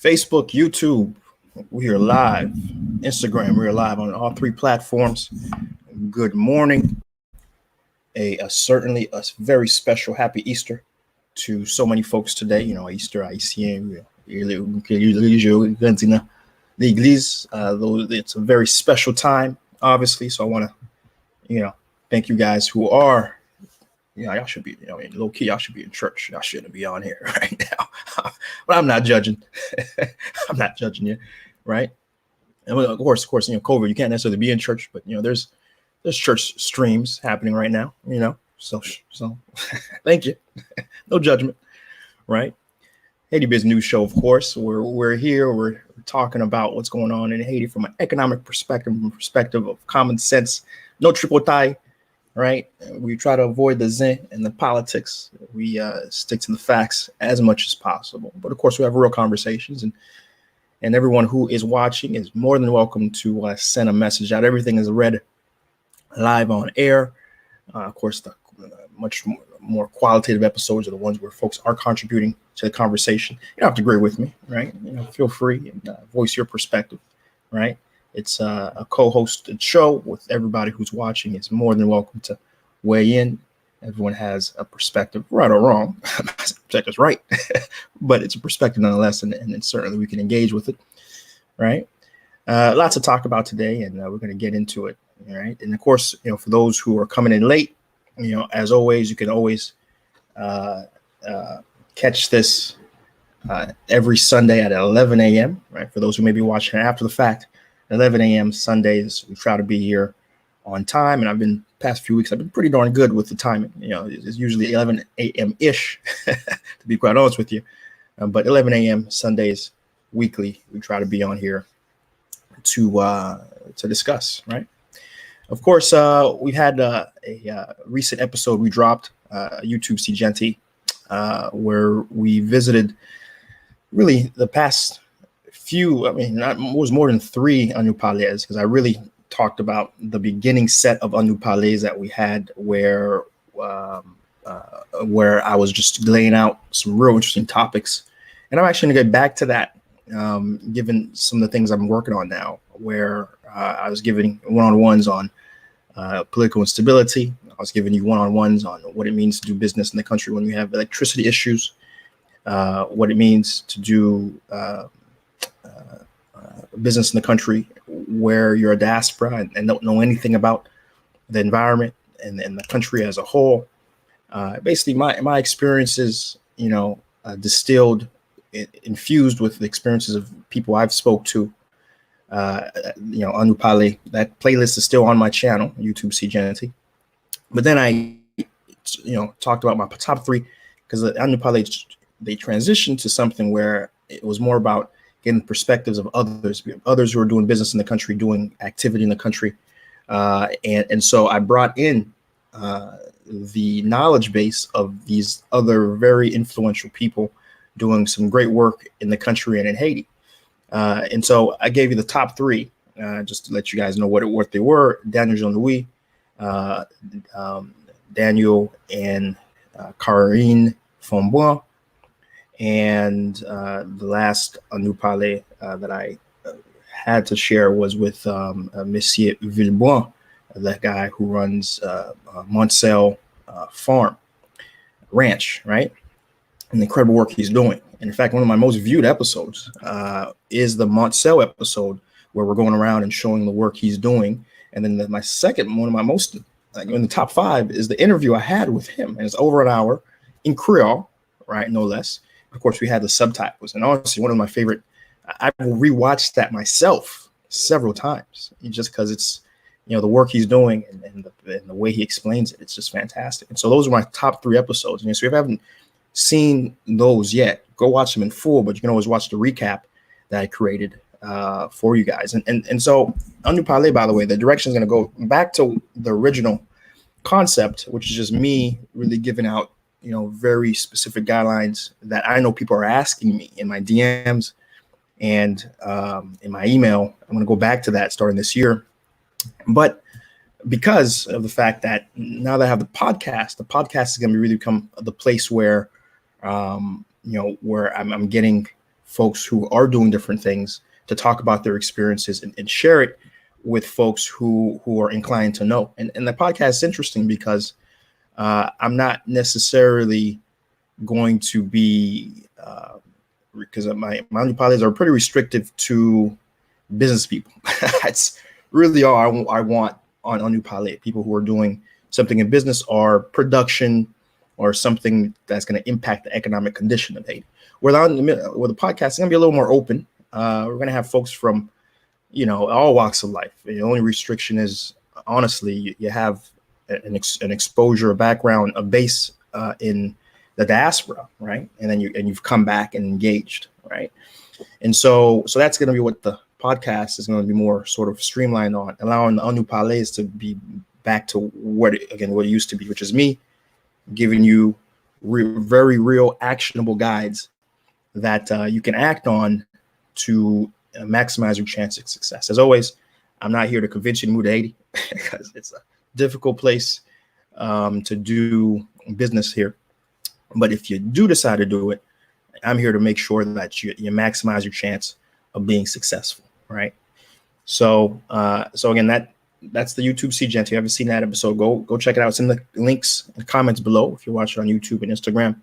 Facebook, YouTube, we are live. Instagram, we are live on all three platforms. Good morning. Certainly a very special happy Easter to so many folks today. You know, Easter haïtien, l'église. Though it's a very special time, obviously. So I want to, thank you guys who are. Y'all should be, low key, y'all should be in church. Y'all shouldn't be on here right now. But I'm not judging. I'm not judging you, right? And of course, COVID, you can't necessarily be in church, but there's church streams happening right now, So thank you. No judgment, right? Haiti Biz News Show, of course. We're here. We're talking about what's going on in Haiti from an economic perspective, from a perspective of common sense. No tripotai. Right. We try to avoid the zin and the politics. We stick to the facts as much as possible. But of course, we have real conversations, and everyone who is watching is more than welcome to send a message out. Everything is read live on air. Of course, the much more qualitative episodes are the ones where folks are contributing to the conversation. You don't have to agree with me, right? Feel free and voice your perspective, right? It's a co-hosted show with everybody who's watching is more than welcome to weigh in. Everyone has a perspective, right or wrong. Perspective's right, but it's a perspective nonetheless, and certainly we can engage with it, right? Lots to talk about today, and we're going to get into it, all right? And of course, for those who are coming in late, as always, you can always catch this every Sunday at 11 a.m., right? For those who may be watching after the fact. 11 a.m. Sundays, we try to be here on time, and past few weeks, I've been pretty darn good with the timing. It's usually 11 a.m. ish, to be quite honest with you. But 11 a.m. Sundays weekly, we try to be on here to discuss, right? Of course, we had a recent episode we dropped, YouTube Seejeanty, where we visited really the past few, it was more than 3 Anu Palais, because I really talked about the beginning set of Anu Palais that we had where I was just laying out some real interesting topics. And I'm actually going to get back to that, given some of the things I'm working on now, where I was giving one-on-ones on political instability. I was giving you one-on-ones on what it means to do business in the country when you have electricity issues, what it means to do business in the country where you're a diaspora and don't know anything about the environment and the country as a whole. Basically, my experiences, distilled, infused with the experiences of people I've spoke to. Anu Palais, that playlist is still on my channel, YouTube Seejeanty. But then I, talked about my top 3, because the Anu Palais, they transitioned to something where it was more about getting perspectives of others who are doing business in the country, doing activity in the country. And so I brought in the knowledge base of these other very influential people doing some great work in the country and in Haiti. And so I gave you the top 3, just to let you guys know what they were. Daniel Jean-Louis, Daniel and Karine Fonbois. And the last Anu Palais that I had to share was with Monsieur Villebois, that guy who runs Montcel Farm Ranch, right? And the incredible work he's doing. And in fact, one of my most viewed episodes is the Montcel episode, where we're going around and showing the work he's doing. And then my second, one of my most, in the top 5, is the interview I had with him. And it's over an hour in Creole, right? No less. Of course, we had the subtitles, and honestly, one of my favorite. I've rewatched that myself several times, just because it's, the work he's doing and the way he explains it. It's just fantastic. And so those are my top 3 episodes. And so if you haven't seen those yet, go watch them in full. But you can always watch the recap that I created for you guys. And so Anu Palais, by the way, the direction is going to go back to the original concept, which is just me really giving out, very specific guidelines that I know people are asking me in my DMs and in my email. I'm going to go back to that starting this year. But because of the fact that now that I have the podcast is going to really become the place where, where I'm getting folks who are doing different things to talk about their experiences and share it with folks who are inclined to know. And the podcast is interesting because I'm not necessarily going to be because my policies are pretty restrictive to business people. That's really all I want on New Palette. People who are doing something in business or production or something that's going to impact the economic condition of Haiti. Where the podcast is going to be a little more open. We're going to have folks from, all walks of life. The only restriction is, honestly, you have an exposure, a background, a base in the diaspora, right? And then you've come back and engaged, right? And so that's going to be what the podcast is going to be more sort of streamlined on, allowing the Anu Palais to be back to what it used to be, which is me giving you very real actionable guides that you can act on to maximize your chance of success. As always, I'm not here to convince you to move to Haiti because it's a difficult place to do business here. But if you do decide to do it, I'm here to make sure that you maximize your chance of being successful, right? So again, that's the YouTube Seejeanty. If you haven't seen that episode, go check it out. It's in the links and comments below if you're watching on YouTube and Instagram.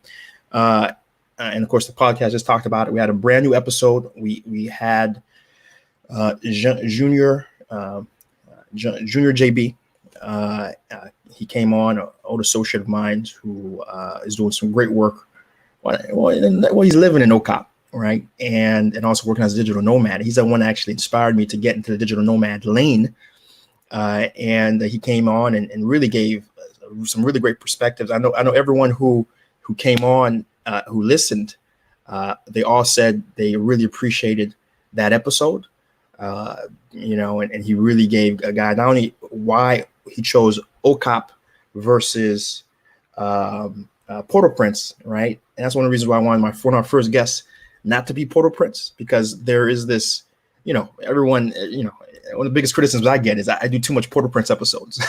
And of course, the podcast just talked about it. We had a brand new episode. We had Junior JB. He came on, an old associate of mine who is doing some great work. Well, he's living in OCOP, right? And also working as a digital nomad. He's the one that actually inspired me to get into the digital nomad lane. And he came on and really gave some really great perspectives. I know everyone who came on, who listened, they all said they really appreciated that episode. And he really gave a guide not only why he chose OCOP versus Port-au-Prince, right? And that's one of the reasons why I wanted one of our first guests not to be Port-au-Prince, because there is this, everyone, one of the biggest criticisms I get is I do too much Port-au-Prince episodes.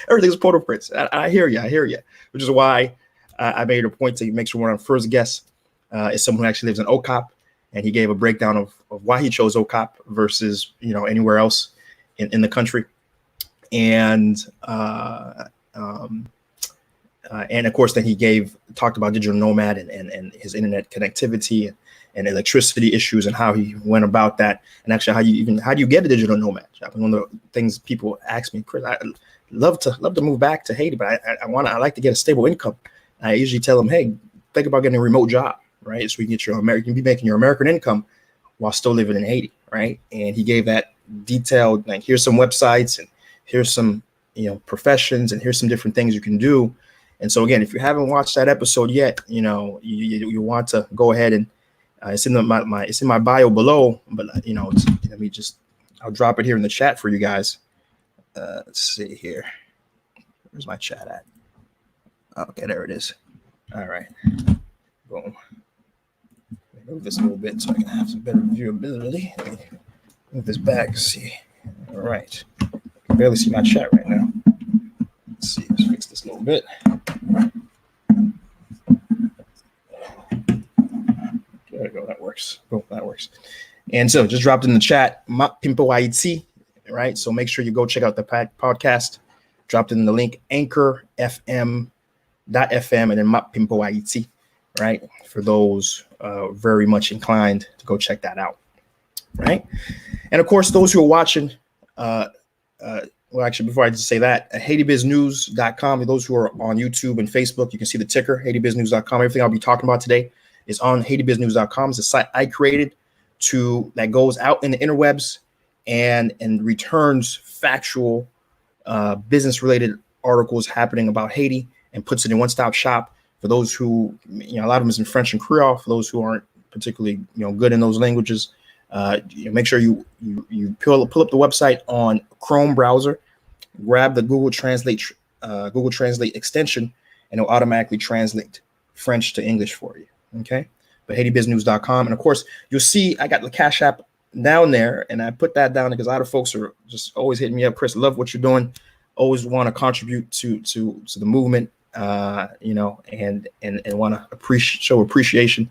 Everything's Port-au-Prince. I hear you, which is why I made a point to make sure one of our first guests is someone who actually lives in OCOP, and he gave a breakdown of why he chose OCOP versus anywhere else in the country, and of course then he talked about digital nomad and his internet connectivity and electricity issues and how he went about that, and actually how do you get a digital nomad? One of the things people ask me, Chris, I love to move back to Haiti, but I like to get a stable income. I usually tell them, hey, think about getting a remote job, right? So you can get you can be making your American income while still living in Haiti, right? And he gave that detailed, like, here's some websites and here's some professions and here's some different things you can do. And so again, if you haven't watched that episode yet, you want to go ahead and it's in my bio below, but I'll drop it here in the chat for you guys. Let's see here. Where's my chat at? Okay, there it is. All right. Boom. Move this a little bit so I can have some better viewability. Move this back. Let's see. All right. I can barely see my chat right now. Let's see. Let's fix this a little bit. There we go. That works. Boom. That works. And so just dropped in the chat, Pimpo Haiti, right? So make sure you go check out the podcast. Dropped in the link, anchor.fm, and then Map Pimpo Haiti, right? For those very much inclined to go check that out, right? And of course, those who are watching, well, actually, before I just say that, HaitiBizNews.com, those who are on YouTube and Facebook, you can see the ticker, HaitiBizNews.com. Everything I'll be talking about today is on HaitiBizNews.com. It's a site I created that goes out in the interwebs and returns factual business-related articles happening about Haiti and puts it in one-stop shop for those who, a lot of them is in French and Creole. For those who aren't particularly, good in those languages, make sure you pull up the website on Chrome browser, grab the Google Translate extension, and it'll automatically translate French to English for you. Okay, but HaitiBizNews.com, and of course you'll see I got the Cash App down there, and I put that down because a lot of folks are just always hitting me up. Chris, love what you're doing. Always want to contribute to the movement, and want to show appreciation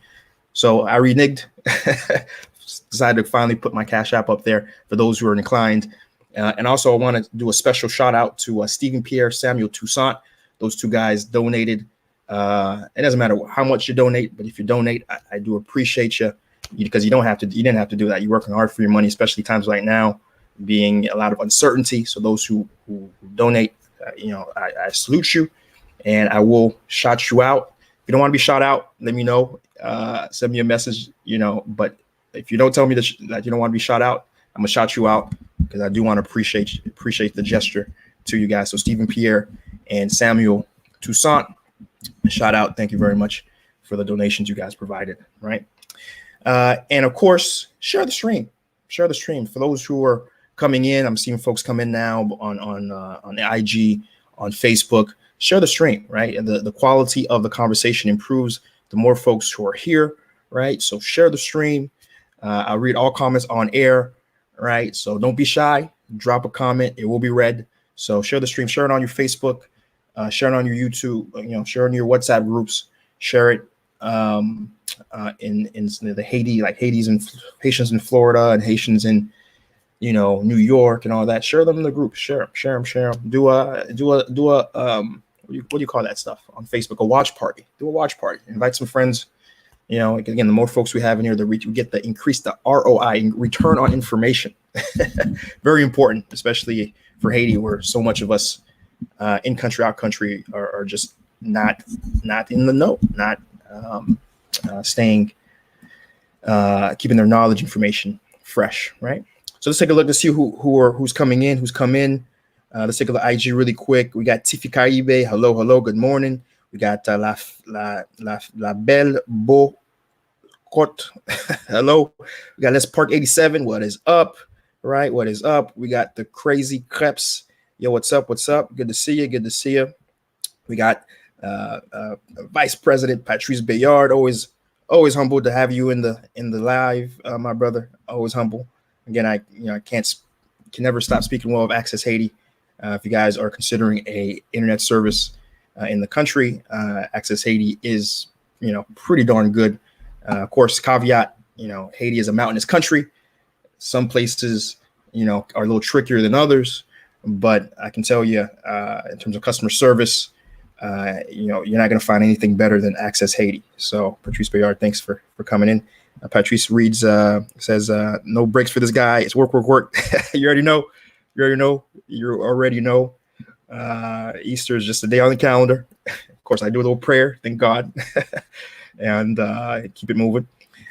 So I reneged, decided to finally put my Cash App up there for those who are inclined. And also I want to do a special shout out to Stephen Pierre, Samuel Toussaint. Those two guys donated. It doesn't matter how much you donate, but if you donate, I do appreciate you, because you didn't have to do that. You're working hard for your money, especially times right now, being a lot of uncertainty. So those who donate, I salute you, and I will shout you out. If you don't want to be shot out, let me know. Send me a message, but if you don't tell me that you don't want to be shot out, I'm gonna shout you out, because I do want to appreciate the gesture to you guys. So Stephen Pierre and Samuel Toussaint, shout out. Thank you very much for the donations you guys provided. Right. And of course, share the stream. For those who are coming in, I'm seeing folks come in now on the IG, on Facebook. Share the stream, right? And the quality of the conversation improves the more folks who are here, right? So share the stream. I'll read all comments on air, right? So don't be shy. Drop a comment. It will be read. So share the stream. Share it on your Facebook. Share it on your YouTube. Share it in your WhatsApp groups. Share it in the Haiti, like Haitians in Florida and Haitians in New York and all that. Share them in the group. Share them. Do a what do you call that stuff on Facebook? A watch party. Do a watch party. Invite some friends. Again, the more folks we have in here, we get the ROI, return on information. Very important, especially for Haiti, where so much of us in country, out country are just not in the know, not staying, keeping their knowledge information fresh, right? So let's take a look to see who's coming in, who's come in. Let's take a look at IG really quick. We got Tiffy Caribe. Hello. Good morning. We got La Belle Beau Cote. Hello. We got Let's Park 87. What is up? Right. What is up? We got the Crazy Creps. Yo, what's up? Good to see you. We got Vice President Patrice Bayard. Always humbled to have you in the live, my brother. Always humble. Again, I can never stop speaking well of Access Haiti. If you guys are considering a internet service in the country, Access Haiti is pretty darn good. Of course, caveat, Haiti is a mountainous country. Some places are a little trickier than others, but I can tell you, in terms of customer service, you're not going to find anything better than Access Haiti. So Patrice Bayard, thanks for coming in. Patrice reads, says, no breaks for this guy. It's work. You already know. Easter is just a day on the calendar. Of course, I do a little prayer, thank God, and keep it moving.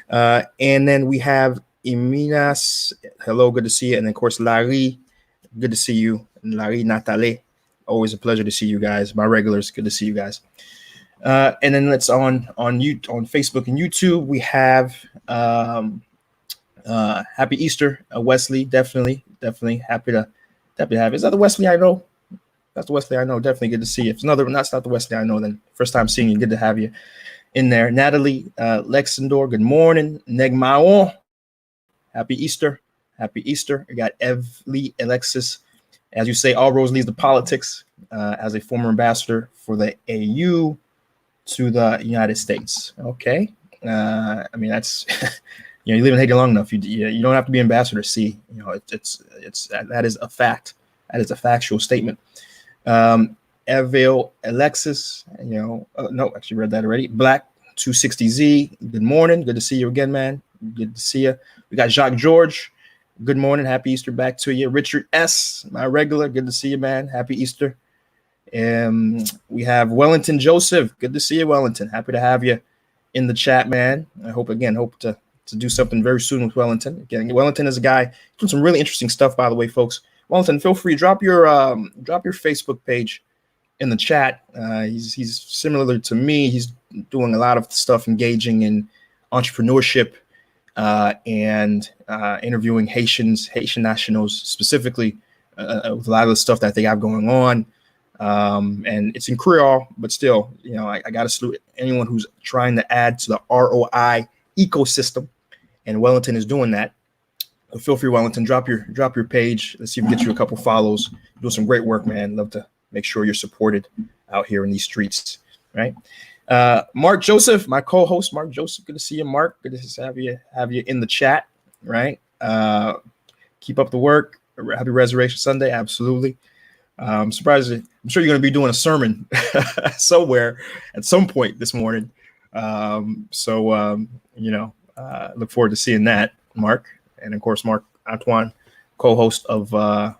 And then we have Iminas. Hello, good to see you. And then, of course, Larry, good to see you. And Larry Natale, always a pleasure to see you guys. My regulars, good to see you guys. And then let's on Facebook and YouTube, we have Happy Easter, Wesley. Definitely happy to have. Is that the Wesley I know? That's the Wesley I know. Definitely good to see you. If it's not the Wesley I know, then first time seeing you. Good to have you in there. Natalie Lexendor, good morning. Neg Maon, happy Easter. We got Evely Alexis. As you say, all roads leads to politics. As a former ambassador for the AU to the United States. Okay. That's you live in Haiti long enough. You don't have to be ambassador. See, that is a fact. That is a factual statement. Evil Alexis, no, actually read that already. Black 260Z, good morning. Good to see you again, man. Good to see you. We got Jacques George. Good morning. Happy Easter back to you. Richard S., my regular. Good to see you, man. Happy Easter. We have Wellington Joseph. Good to see you, Wellington. Happy to have you in the chat, man. I hope to do something very soon with Wellington. Again, Wellington is a guy doing some really interesting stuff, by the way, folks. Wellington, feel free, drop your Facebook page in the chat. He's similar to me. He's doing a lot of stuff engaging in entrepreneurship and interviewing Haitian nationals specifically with a lot of the stuff that they have going on. And it's in Creole, but still, I got to salute anyone who's trying to add to the ROI ecosystem, and Wellington is doing that. So feel free, Wellington, drop your page. Let's see if we can get you a couple follows. You're doing some great work, man. Love to make sure you're supported out here in these streets, right? Mark Joseph, my co-host, Mark Joseph. Good to see you, Mark. Good to have you in the chat. Right. Keep up the work. Happy Resurrection Sunday. Absolutely. I'm surprised. I'm sure you're going to be doing a sermon somewhere at some point this morning. Look forward to seeing that, Mark, and of course, Mark Antoine, co-host of my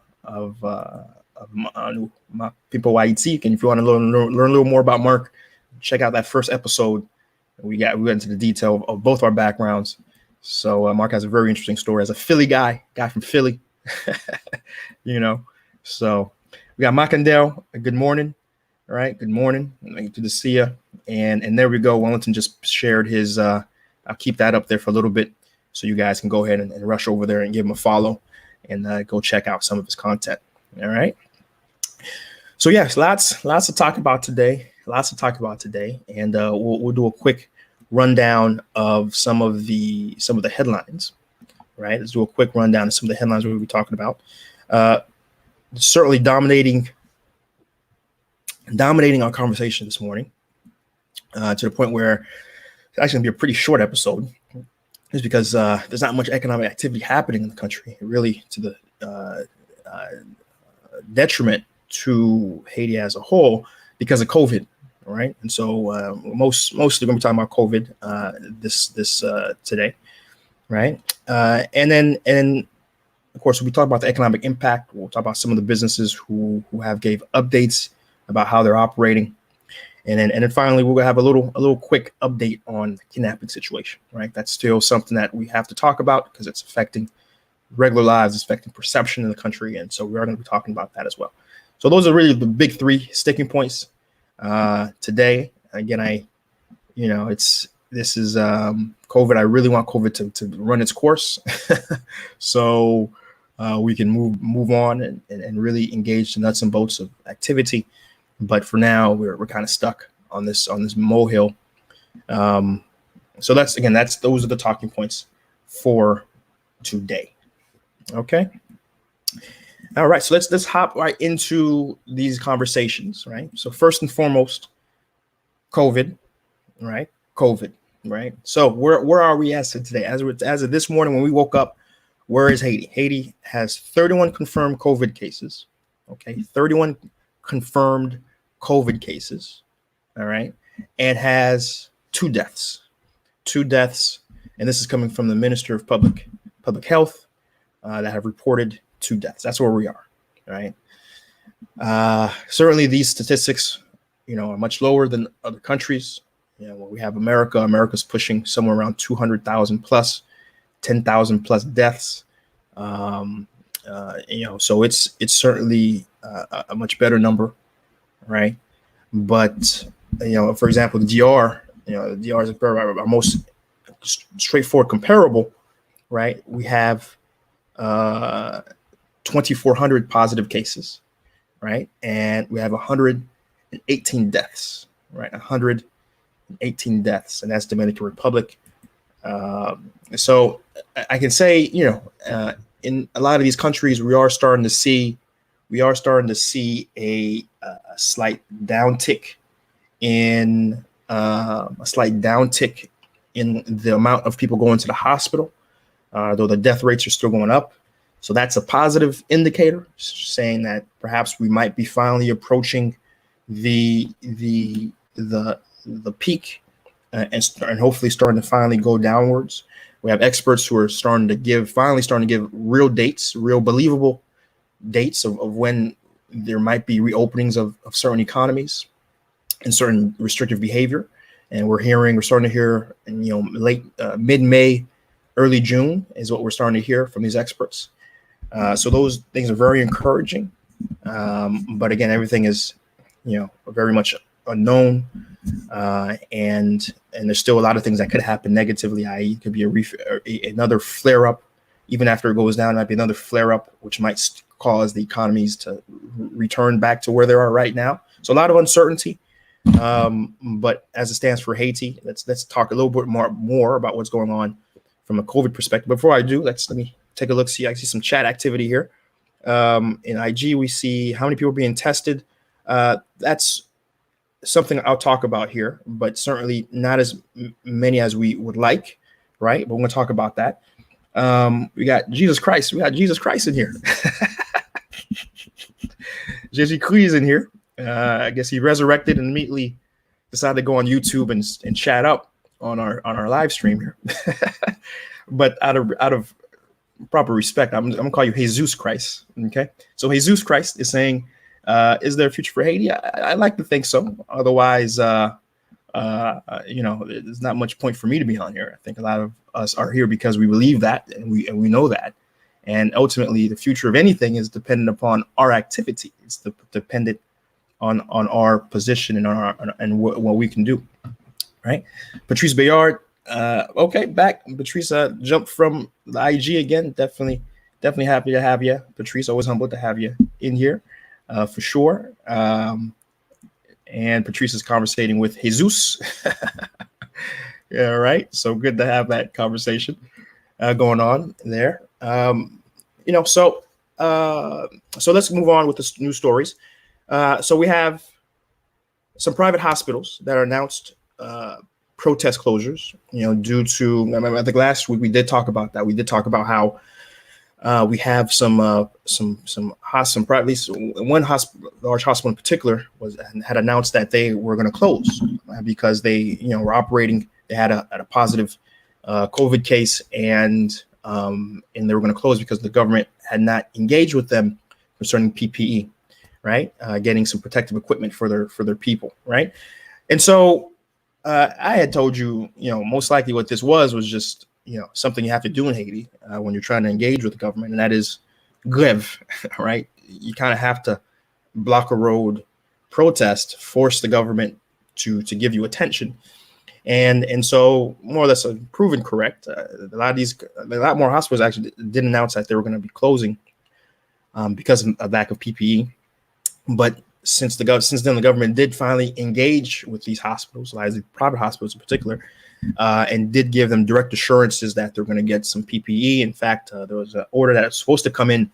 People Haiti. And if you want to learn a little more about Mark, check out that first episode. We went into the detail of both our backgrounds. So Mark has a very interesting story as a Philly guy from Philly. So we got Makandel. Good morning. All right. Good morning. Good to see you. And there we go. Wellington just shared his. I'll keep that up there for a little bit so you guys can go ahead and rush over there and give him a follow and go check out some of his content. All right. So yes, lots to talk about today. And we'll do a quick rundown of some of the headlines. Right. Let's do a quick rundown of some of the headlines we'll be talking about. Certainly dominating our conversation this morning to the point where it's actually going to be a pretty short episode, is because there's not much economic activity happening in the country, really to the detriment to Haiti as a whole because of COVID, right? And so mostly going to be talking about COVID this today, right? And then of course, we talk about the economic impact. We'll talk about some of the businesses who have gave updates about how they're operating. And then finally, we'll have a little quick update on the kidnapping situation, right? That's still something that we have to talk about because it's affecting regular lives, it's affecting perception in the country. And so we are going to be talking about that as well. So those are really the big three sticking points today. Again, this is COVID. I really want COVID to run its course. So we can move on and really engage the nuts and bolts of activity. But for now, we're kind of stuck on this molehill. So those are the talking points for today. Okay. All right. So let's hop right into these conversations. Right. So first and foremost, COVID. Right. COVID. Right. So where are we as of today? As of this morning when we woke up, where is Haiti? Haiti has 31 confirmed COVID cases. Okay. 31 confirmed COVID cases. All right. And has two deaths. And this is coming from the Minister of Public Health that have reported 2 deaths. That's where we are. Right. Certainly these statistics, are much lower than other countries. When we have America's pushing somewhere around 200,000 plus, 10,000 plus deaths. So it's certainly a much better number, right? But for example, the DR, the DR is our most straightforward comparable, right? We have 2,400 positive cases, right? And we have 118 deaths, right? 118 deaths, and that's Dominican Republic. So I can say, in a lot of these countries, we are starting to see a slight downtick in the amount of people going to the hospital, though the death rates are still going up. So that's a positive indicator, saying that perhaps we might be finally approaching the peak and hopefully starting to finally go downwards. We have experts who are starting to give real dates, real believable dates of when there might be reopenings of certain economies and certain restrictive behavior. And we're starting to hear, late mid-May, early June is what we're starting to hear from these experts. So those things are very encouraging. But again, everything is, very much unknown. And there's still a lot of things that could happen negatively, i.e. it could be another flare up. Even after it goes down, it might be another flare up, which might cause the economies to return back to where they are right now. So a lot of uncertainty. But as it stands for Haiti, let's talk a little bit more about what's going on from a COVID perspective. Before I do, let me take a look. I see some chat activity here. In IG, we see how many people are being tested. That's something I'll talk about here, but certainly not as many as we would like, right? But we're going to talk about that. We got Jesus Christ. We got Jesus Christ in here. Jesus Christ in here. I guess he resurrected and immediately decided to go on YouTube and chat up on our live stream here. But out of proper respect, I'm gonna call you Jesus Christ. Okay, so Jesus Christ is saying, is there a future for Haiti? I like to think so. Otherwise, there's not much point for me to be on here. I think a lot of us are here because we believe that, and we know that, and ultimately the future of anything is dependent upon our activity. It's dependent on our position and what we can do, right? Patrice Bayard, okay, back. Patrice jumped from the IG again. Definitely happy to have you, Patrice. Always humbled to have you in here, for sure. And Patrice is conversating with Jesus. Yeah, right. So good to have that conversation going on there. So let's move on with the new stories. So we have some private hospitals that are announced protest closures, due to, I think last week we did talk about that. We did talk about how we have some private, at least one large hospital in particular had announced that they were going to close because they, were operating. They had a positive COVID case, and they were going to close because the government had not engaged with them concerning PPE, right? Getting some protective equipment for their people, right? And so I had told you, most likely what this was just, something you have to do in Haiti when you're trying to engage with the government, and that is grève, right? You kind of have to block a road, protest, force the government to give you attention. And so more or less proven correct. A lot more hospitals actually did announce that they were going to be closing because of a lack of PPE. But since then, the government did finally engage with these hospitals, like the private hospitals in particular, and did give them direct assurances that they're going to get some PPE. In fact, there was an order that was supposed to come in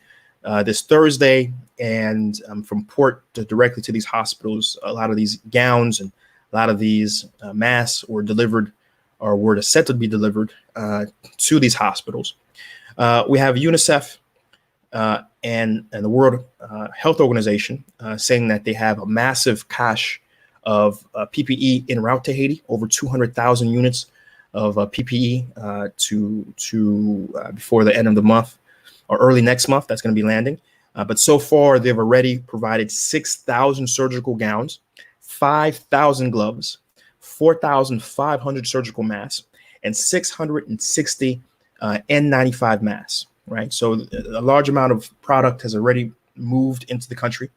this Thursday, and from port directly to these hospitals, a lot of these gowns and a lot of these masks were delivered, or were set to be delivered to these hospitals. We have UNICEF and the World Health Organization saying that they have a massive cache of PPE en route to Haiti, over 200,000 units of PPE to before the end of the month or early next month. That's going to be landing. But so far, they've already provided 6,000 surgical gowns, 5,000 gloves, 4,500 surgical masks, and 660 N95 masks. Right. So a large amount of product has already moved into the country.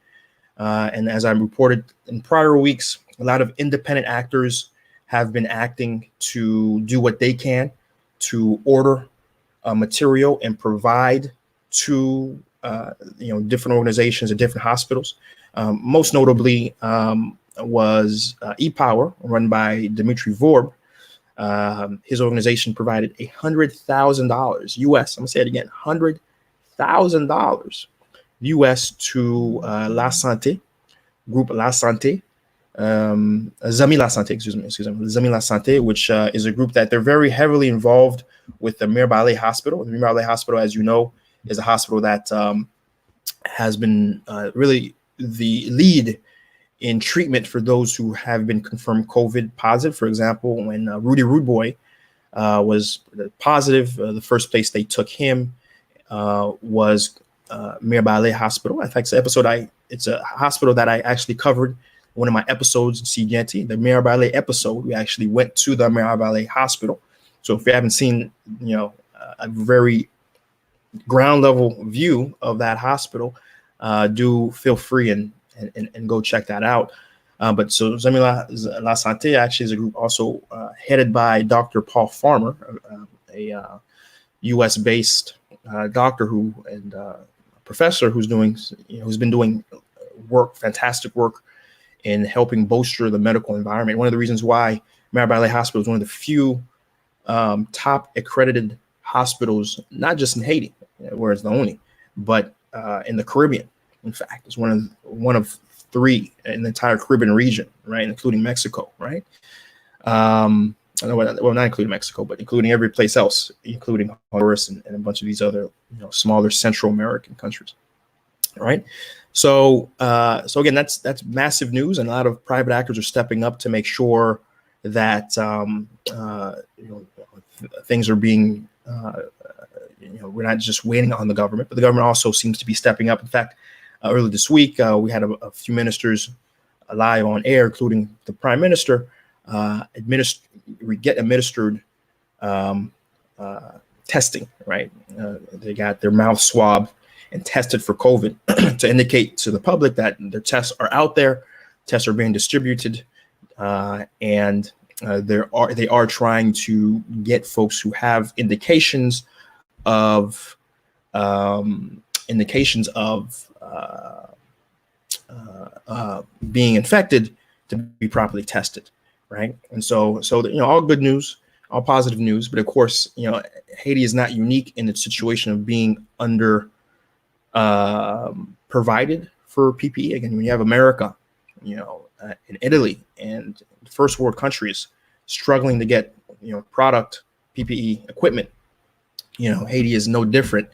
And as I reported in prior weeks, a lot of independent actors have been acting to do what they can to order material and provide to different organizations and different hospitals. Most notably was ePower, run by Dimitri Vorb. His organization provided $100,000 US. I'm gonna say it again, $100,000 US to La Santé, Group La Santé, Zami La Santé, excuse me, Zami La Santé, which is a group that they're very heavily involved with the Mirbalais Hospital. The Mirbalais Hospital, as you know, is a hospital that has been really the lead in treatment for those who have been confirmed COVID positive. For example, when Rudy Rude Boy was positive, the first place they took him was Mirbalais Hospital. In fact, it's a hospital that I actually covered one of my episodes in Seejeanty, the Mirbalais episode. We actually went to the Mirbalais Hospital. So if you haven't seen, a very ground level view of that hospital, do feel free and go check that out. But so Zami La Santé actually is a group also headed by Dr. Paul Farmer, a U.S.-based doctor and professor who's been doing fantastic work in helping bolster the medical environment. One of the reasons why Mirbalais Hospital is one of the few top accredited hospitals, not just in Haiti, where it's the only, but in the Caribbean. In fact, it's one of 3 in the entire Caribbean region, right, including Mexico, right? Well, not including Mexico, but including every place else, including Honduras and a bunch of these other, smaller Central American countries, right? So, so again, that's massive news, and a lot of private actors are stepping up to make sure that things are being, we're not just waiting on the government, but the government also seems to be stepping up. In fact, earlier this week, we had a few ministers live on air, including the Prime Minister, get administered testing, right? They got their mouth swabbed and tested for COVID to indicate to the public that their tests are out there, tests are being distributed, and they are trying to get folks who have indications of being infected to be properly tested, right? And so all good news, all positive news, but of course, Haiti is not unique in its situation of being under provided for PPE. Again, when you have America, in Italy and first world countries struggling to get product, PPE, equipment, Haiti is no different.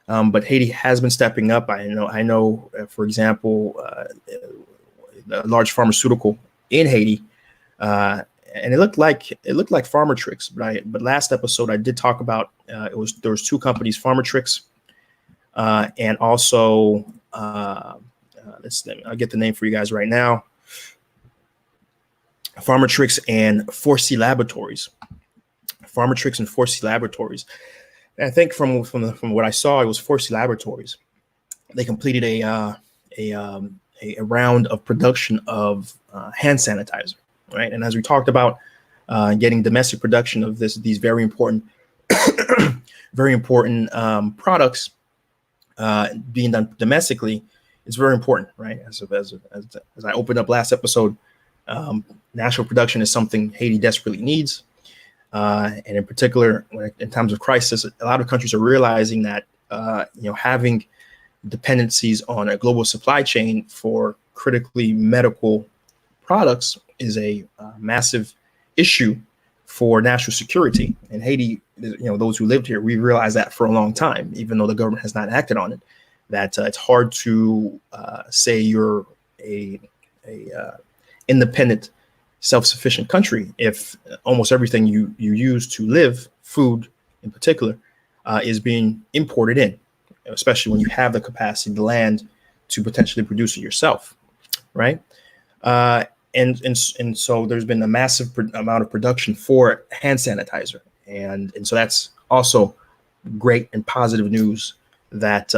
But Haiti has been stepping up. I know, for example, a large pharmaceutical in Haiti, and it looked like Pharmatrix. But last episode I did talk about there was 2 companies, Pharmatrix, and also I'll get the name for you guys right now. Pharmatrix and 4C Laboratories. Pharmatrix and 4C Laboratories. And I think from what I saw, it was 4C Laboratories. They completed a round of production of hand sanitizer, right? And as we talked about, getting domestic production of these very important, products being done domestically is very important, right? As I opened up last episode, national production is something Haiti desperately needs. And in particular, in times of crisis, a lot of countries are realizing that, having dependencies on a global supply chain for critically medical products is a massive issue for national security. And Haiti, those who lived here, we realized that for a long time, even though the government has not acted on it, that it's hard to say you're a independent, self-sufficient country if almost everything you use to live, food in particular, is being imported in, especially when you have the capacity, the land to potentially produce it yourself, right? And so there's been a massive amount of production for hand sanitizer, and so that's also great and positive news that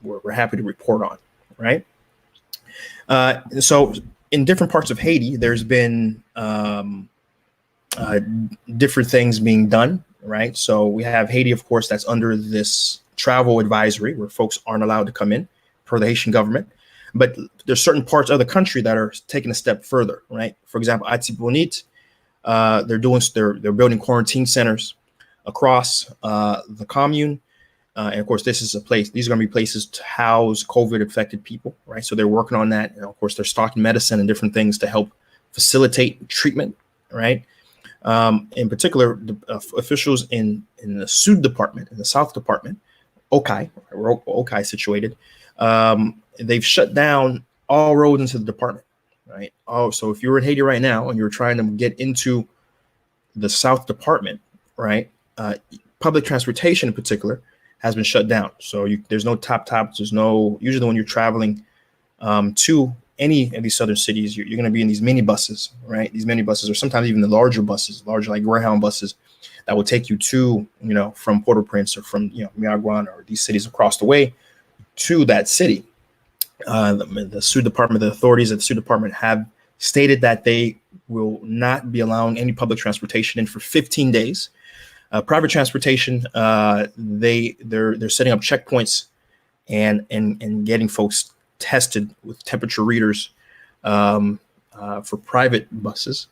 we're happy to report on, right? So in different parts of Haiti, there's been different things being done, right? So we have Haiti, of course, that's under this travel advisory where folks aren't allowed to come in per the Haitian government. But there's certain parts of the country that are taking a step further, right? For example, Atibonite, they're building quarantine centers across the commune. And of course, this is a place, these are going to be places to house COVID affected people, right? So they're working on that. And of course, they're stocking medicine and different things to help facilitate treatment, right? In particular, the officials in the Sud Department, in the South Department, Okai, where Okai is situated, they've shut down all roads into the department, right? Oh, so if you're in Haiti right now and you're trying to get into the South Department, right? Public transportation in particular has been shut down. So there's no top. There's no, usually when you're traveling to any of these southern cities, you're going to be in these minibuses, right? These minibuses, or sometimes even the larger buses, larger like Greyhound buses that will take you to, from Port-au-Prince or from, Miagwan or these cities across the way to that city. The Sud Department, the authorities at the Sud Department have stated that they will not be allowing any public transportation in for 15 days. Private transportation, they're setting up checkpoints and getting folks tested with temperature readers for private buses.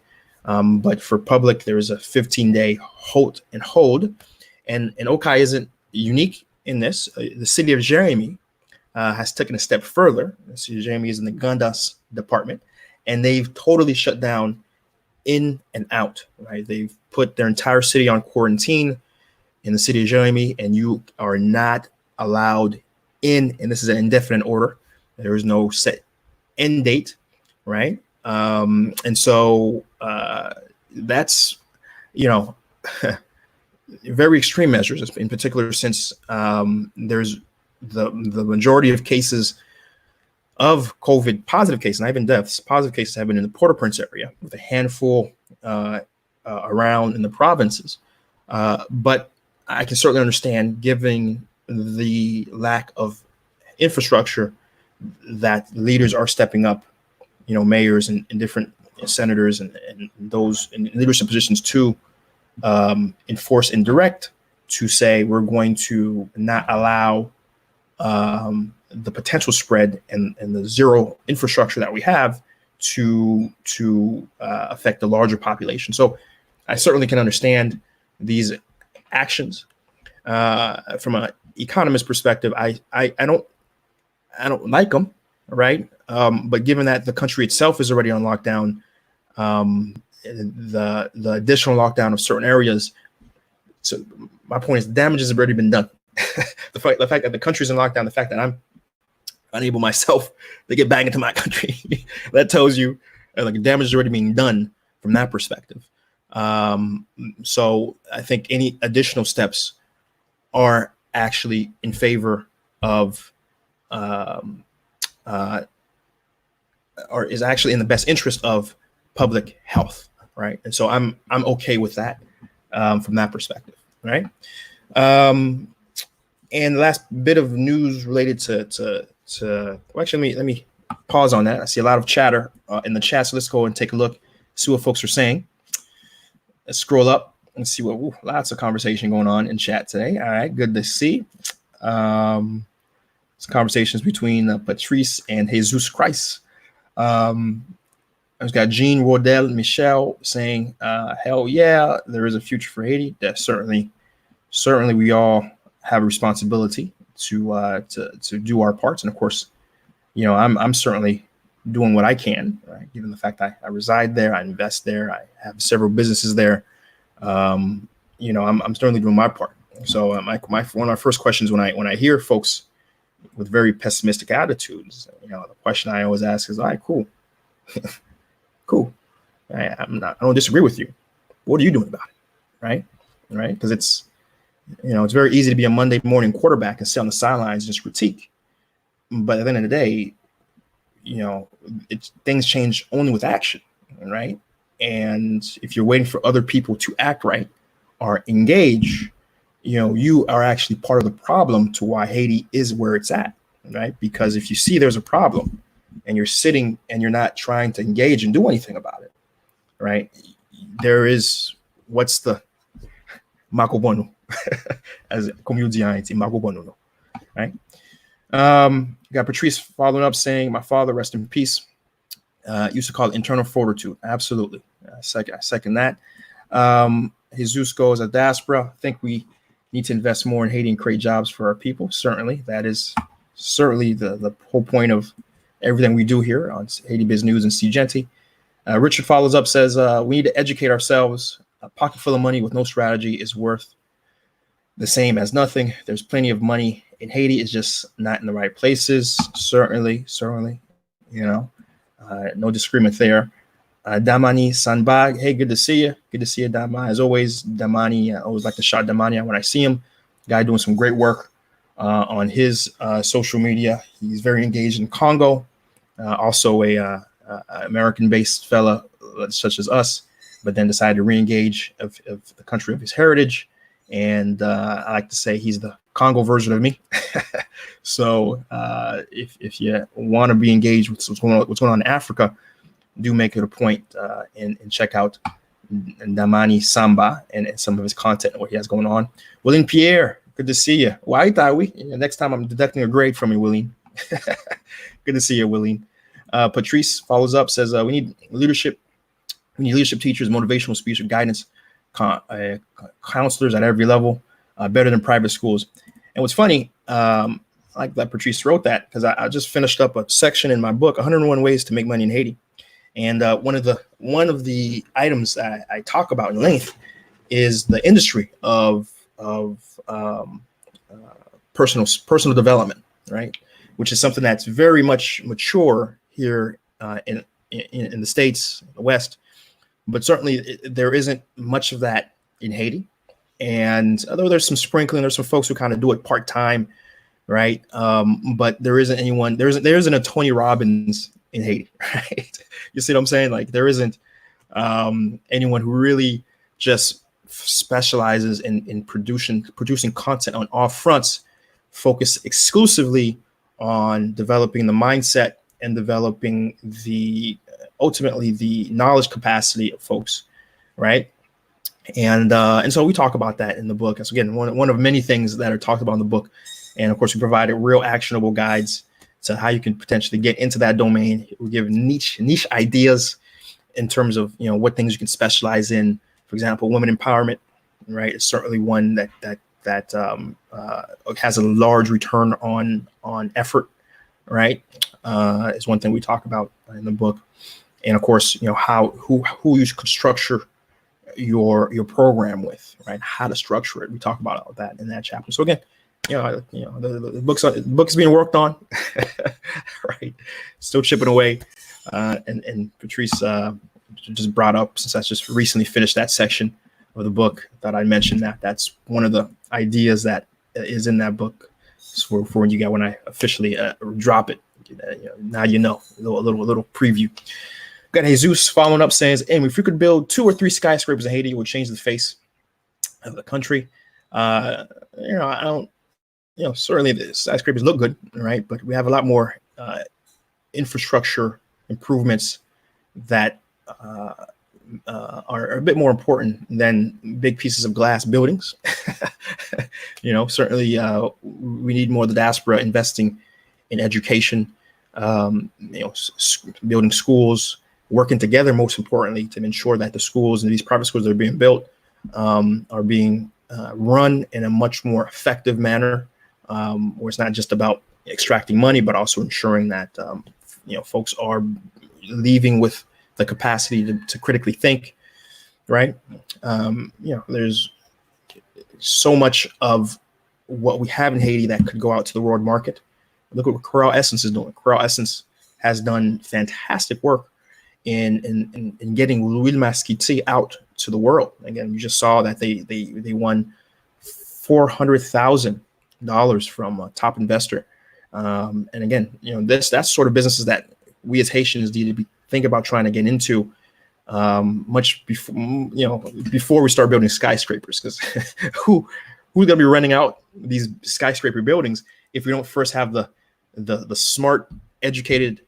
But for public, there is a 15-day hold. And Okai isn't unique in this. The city of Jeremy has taken a step further. Seejeanty is in the Gandas department, and they've totally shut down in and out. Right, they've put their entire city on quarantine in the city of Seejeanty, and you are not allowed in. And this is an indefinite order. There is no set end date, right? And so that's, very extreme measures, in particular, since there's the majority of cases of COVID, positive cases, not even deaths, positive cases have been in the Port-au-Prince area, with a handful around in the provinces. But I can certainly understand, given the lack of infrastructure, that leaders are stepping up, mayors and different senators and those in leadership positions to enforce and direct, to say we're going to not allow the potential spread and the zero infrastructure that we have to affect the larger population. So I certainly can understand these actions. From an economist perspective, I don't like them, right? But given that the country itself is already on lockdown, the additional lockdown of certain areas. So my point is, damage has already been done. the fact that the country's in lockdown, the fact that I'm unable myself to get back into my country, that tells you like damage is already being done from that perspective. So I think any additional steps are actually in favor of, or is actually in the best interest of public health, right? And so I'm okay with that from that perspective, right? And the last bit of news related to well, actually, let me pause on that. I see a lot of chatter in the chat, so let's go and take a look, see what folks are saying. Let's scroll up and see what lots of conversation going on in chat today. All right, good to see. Some conversations between Patrice and Jesus Christ. I've got Jean Rodel Michelle saying, hell yeah, there is a future for Haiti. That certainly we all have a responsibility to do our parts. And of course, I'm certainly doing what I can, right? Given the fact I reside there, I invest there, I have several businesses there. I'm certainly doing my part. So one of my first questions when I hear folks with very pessimistic attitudes, the question I always ask is, all right, cool. Cool. I don't disagree with you. What are you doing about it? Right. Because it's very easy to be a Monday morning quarterback and sit on the sidelines and just critique. But at the end of the day, things change only with action. Right. And if you're waiting for other people to act right or engage, you are actually part of the problem to why Haiti is where it's at. Right. Because if you see there's a problem, and you're sitting and you're not trying to engage and do anything about it, right? There is, what's the Makobono, as Seejeanty, Makobono, right? Got Patrice following up saying, my father, rest in peace, used to call it internal fortitude. Absolutely. I second that. Jesus goes, a diaspora. I think we need to invest more in Haiti and create jobs for our people. Certainly. That is certainly the whole point of everything we do here on Haiti Biz News and Seejeanty. Richard follows up, says, we need to educate ourselves. A pocket full of money with no strategy is worth the same as nothing. There's plenty of money in Haiti. It's just not in the right places. Certainly, no disagreement there. Damani Sanbag, hey, good to see you. Good to see you, Dama. As always, Damani, I always like to shout Damani out when I see him. Guy doing some great work on his social media. He's very engaged in Congo. Also a American-based fella such as us, but then decided to re-engage of the country of his heritage. And I like to say he's the Congo version of me. So if you want to be engaged with what's going on in Africa, do make it a point and check out Damani Samba and some of his content and what he has going on. William Pierre, good to see you. Why are we? Next time I'm deducting a grade from you, William. Good to see you, William. Patrice follows up, says we need leadership. We need leadership teachers, motivational speakers, guidance, counselors at every level, better than private schools. And what's funny, like that Patrice wrote that, because I just finished up a section in my book, 101 Ways to Make Money in Haiti. And one of the items that I talk about in length is the industry of personal development, right? Which is something that's very much mature here in the States, in the West, but certainly there isn't much of that in Haiti. And although there's some sprinkling, there's some folks who kind of do it part time, right? But there isn't anyone. There isn't a Tony Robbins in Haiti, right? You see what I'm saying? Like there isn't anyone who really just specializes in producing content on all fronts, focus exclusively on developing the mindset and developing ultimately the knowledge capacity of folks, right? And so we talk about that in the book. That's again one of many things that are talked about in the book. And of course, we provided real actionable guides to how you can potentially get into that domain. We give niche ideas in terms of what things you can specialize in. For example, women empowerment, right? It's certainly one that has a large return on effort, right? Is one thing we talk about in the book. And of course, who you should structure your program with, right? How to structure it. We talk about all that in that chapter. So again, the book's being worked on, right? Still chipping away. And Patrice just brought up, since I just recently finished that section of the book, that I mentioned that's one of the ideas that is in that book. So for when I officially drop it, now a little preview. Got Jesus following up saying, if we could build 2 or 3 skyscrapers in Haiti, it would change the face of the country. I don't, certainly the skyscrapers look good, right? But we have a lot more infrastructure improvements that are a bit more important than big pieces of glass buildings. Certainly we need more of the diaspora investing in education, building schools, working together, most importantly, to ensure that the schools and these private schools that are being built are being run in a much more effective manner, where it's not just about extracting money, but also ensuring that folks are leaving with the capacity to critically think, right? There's so much of what we have in Haiti that could go out to the world market. Look at what Corral Essence is doing. Corral Essence has done fantastic work in getting L'Huile Masquite out to the world. Again, you just saw that they won $400,000 from a top investor. And again, that's sort of businesses that we as Haitians need to be thinking about trying to get into much before we start building skyscrapers, because who's gonna be renting out these skyscraper buildings if we don't first have the smart, educated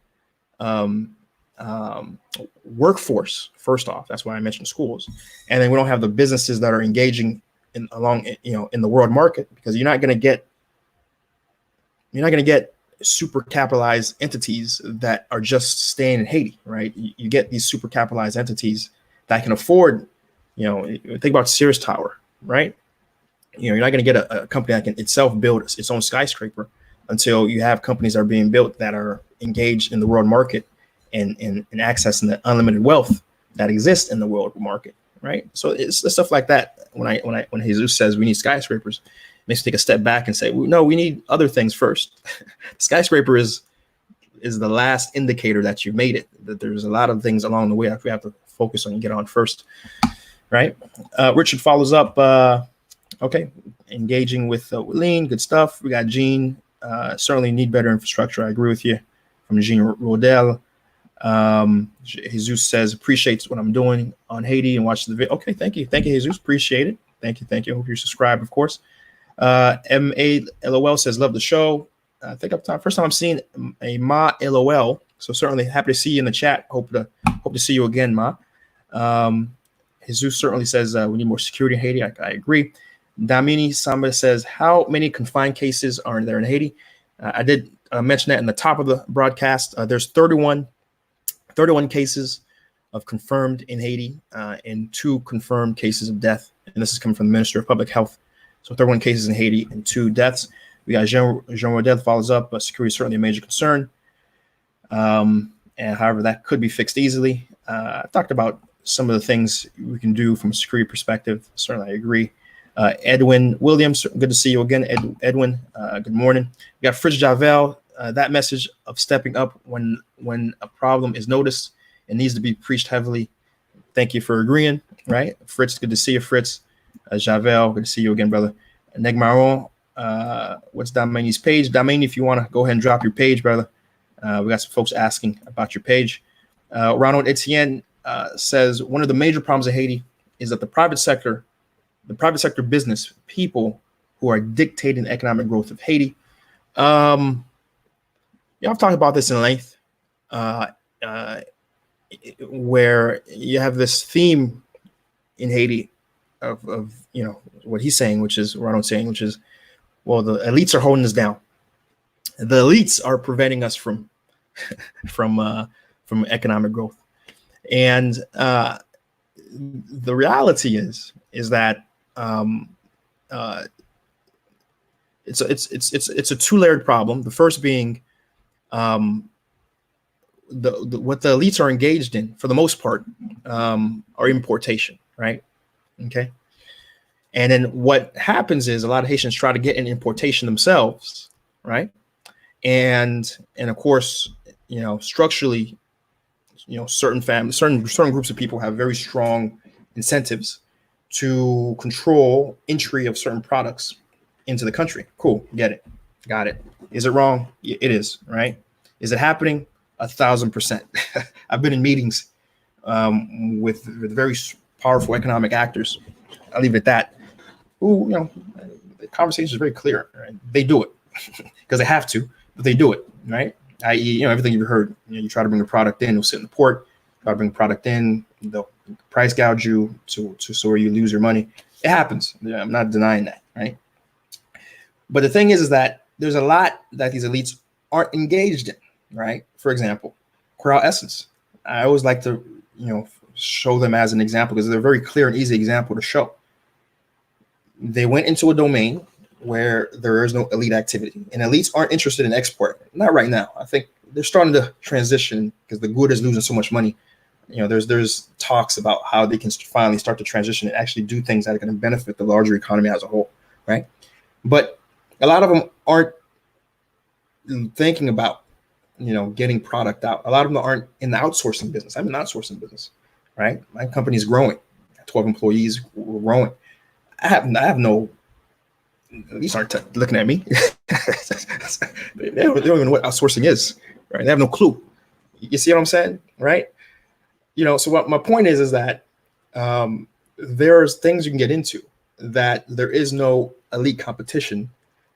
workforce first off? That's why I mentioned schools. And then we don't have the businesses that are engaging in the world market, because you're not going to get super capitalized entities that are just staying in Haiti, right? You get these super capitalized entities that can afford, think about Sears Tower, right? You're not going to get a company that can itself build its own skyscraper until you have companies that are being built that are engaged in the world market and accessing the unlimited wealth that exists in the world market, right? So it's the stuff like that. When Jesus says we need skyscrapers, it makes me take a step back and say, no, we need other things first. Skyscraper is the last indicator that you made it. That there's a lot of things along the way that we have to focus on and get on first, right? Richard follows up. Okay, engaging with lean, good stuff. We got Gene. Certainly need better infrastructure. I agree with you. From Jean Rodel. Jesus says, appreciates what I'm doing on Haiti and watches the video. Okay, thank you, Jesus. Appreciate it. Thank you. I hope you subscribe, of course. MA LOL says, love the show. I think first time I'm seeing a Ma LOL. So certainly happy to see you in the chat. Hope to see you again, Ma. Jesus certainly says we need more security in Haiti. I agree. Damini Samba says, how many confined cases are there in Haiti? I did mention that in the top of the broadcast. There's 31 cases of confirmed in Haiti and 2 confirmed cases of death. And this is coming from the Ministry of Public Health. So 31 cases in Haiti and 2 deaths. We got Jean Rodel follows up, but security is certainly a major concern. And however, that could be fixed easily. I talked about some of the things we can do from a security perspective. Certainly, I agree. Edwin Williams, good to see you again, Edwin. Good morning. We got Fritz Javel. That message of stepping up when a problem is noticed, it needs to be preached heavily. Thank you for agreeing, right? Fritz, good to see you, Fritz. Javel, good to see you again, brother. Neg Maron, what's Damani's page? Damani, if you want to go ahead and drop your page, brother. We got some folks asking about your page. Ronald Etienne says one of the major problems of Haiti is that the private sector business people who are dictating the economic growth of Haiti. I've talked about this in length, where you have this theme in Haiti of what he's saying, which is Ronald saying, which is, well, the elites are holding us down. The elites are preventing us from economic growth, and the reality is that it's a two-layered problem. The first being what the elites are engaged in, for the most part, are importation, right? Okay. And then what happens is a lot of Haitians try to get an importation themselves, right? And of course, structurally, certain families, certain groups of people have very strong incentives to control entry of certain products into the country. Cool, get it, got it. Is it wrong? It is, right? Is it happening? 1,000%. I've been in meetings with very powerful economic actors. I'll leave it at that. Who, the conversation is very clear. Right? They do it because they have to, but they do it, right? I.e., everything you've heard. You try to bring a product in, it'll sit in the port. Try to bring a product in, they'll price gouge you to so where you lose your money. It happens. Yeah, I'm not denying that, right? But the thing is that there's a lot that these elites aren't engaged in, right? For example, Coral Essence. I always like to, show them as an example because they're a very clear and easy example to show. They went into a domain where there is no elite activity, and elites aren't interested in export. Not right now. I think they're starting to transition because the good is losing so much money. There's talks about how they can finally start to transition and actually do things that are going to benefit the larger economy as a whole, right? But a lot of them aren't thinking about, getting product out. A lot of them aren't in the outsourcing business. I'm in the outsourcing business, right? My company is growing. 12 employees, we're growing. I have no, these aren't looking at me. they don't even know what outsourcing is, right? They have no clue. You see what I'm saying, right? So what my point is that there's things you can get into that there is no elite competition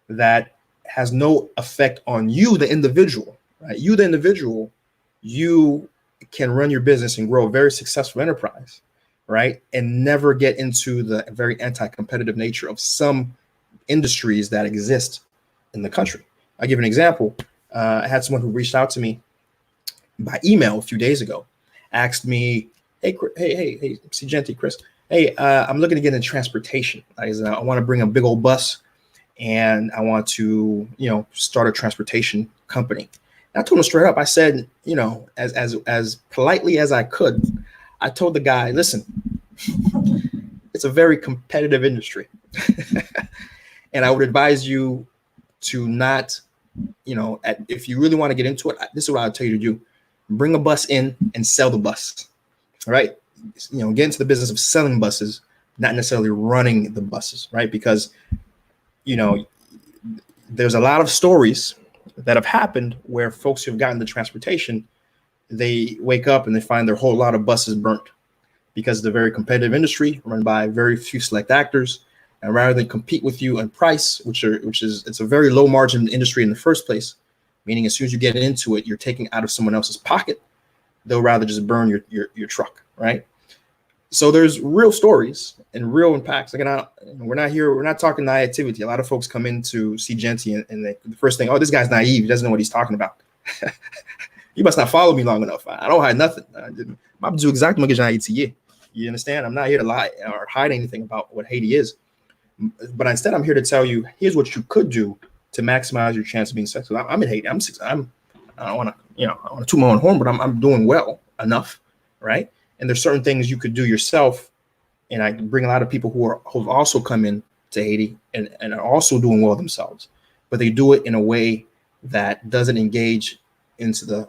that has no effect on you, the individual, right? You, the individual, you can run your business and grow a very successful enterprise, right? And never get into the very anti-competitive nature of some industries that exist in the country. I'll give an example. I had someone who reached out to me by email a few days ago, asked me, hey, Seejeanty, Chris, hey, I'm looking to get into transportation. I want to bring a big old bus and I want to, start a transportation company. And I told him straight up, I said, as politely as I could, I told the guy, listen, it's a very competitive industry. And I would advise you to not, if you really want to get into it, this is what I'll tell you to do. Bring a bus in and sell the bus, right? Get into the business of selling buses, not necessarily running the buses, right? Because, there's a lot of stories that have happened where folks who have gotten the transportation, they wake up and they find their whole lot of buses burnt because it's a very competitive industry run by very few select actors. And rather than compete with you on price, it's a very low margin industry in the first place, meaning as soon as you get into it, you're taking out of someone else's pocket. They'll rather just burn your truck, right? So there's real stories and real impacts. Again, we're not talking naivety. A lot of folks come into Seejeanty and the first thing, oh, this guy's naive. He doesn't know what he's talking about. You must not follow me long enough. I don't hide nothing. I'm do exactly what Haiti. You understand? I'm not here to lie or hide anything about what Haiti is. But instead, I'm here to tell you, here's what you could do to maximize your chance of being successful. I'm in Haiti. I don't want to, I want to toot my own horn, but I'm doing well enough, right? And there's certain things you could do yourself. And I bring a lot of people who've also come in to Haiti and are also doing well themselves, but they do it in a way that doesn't engage into the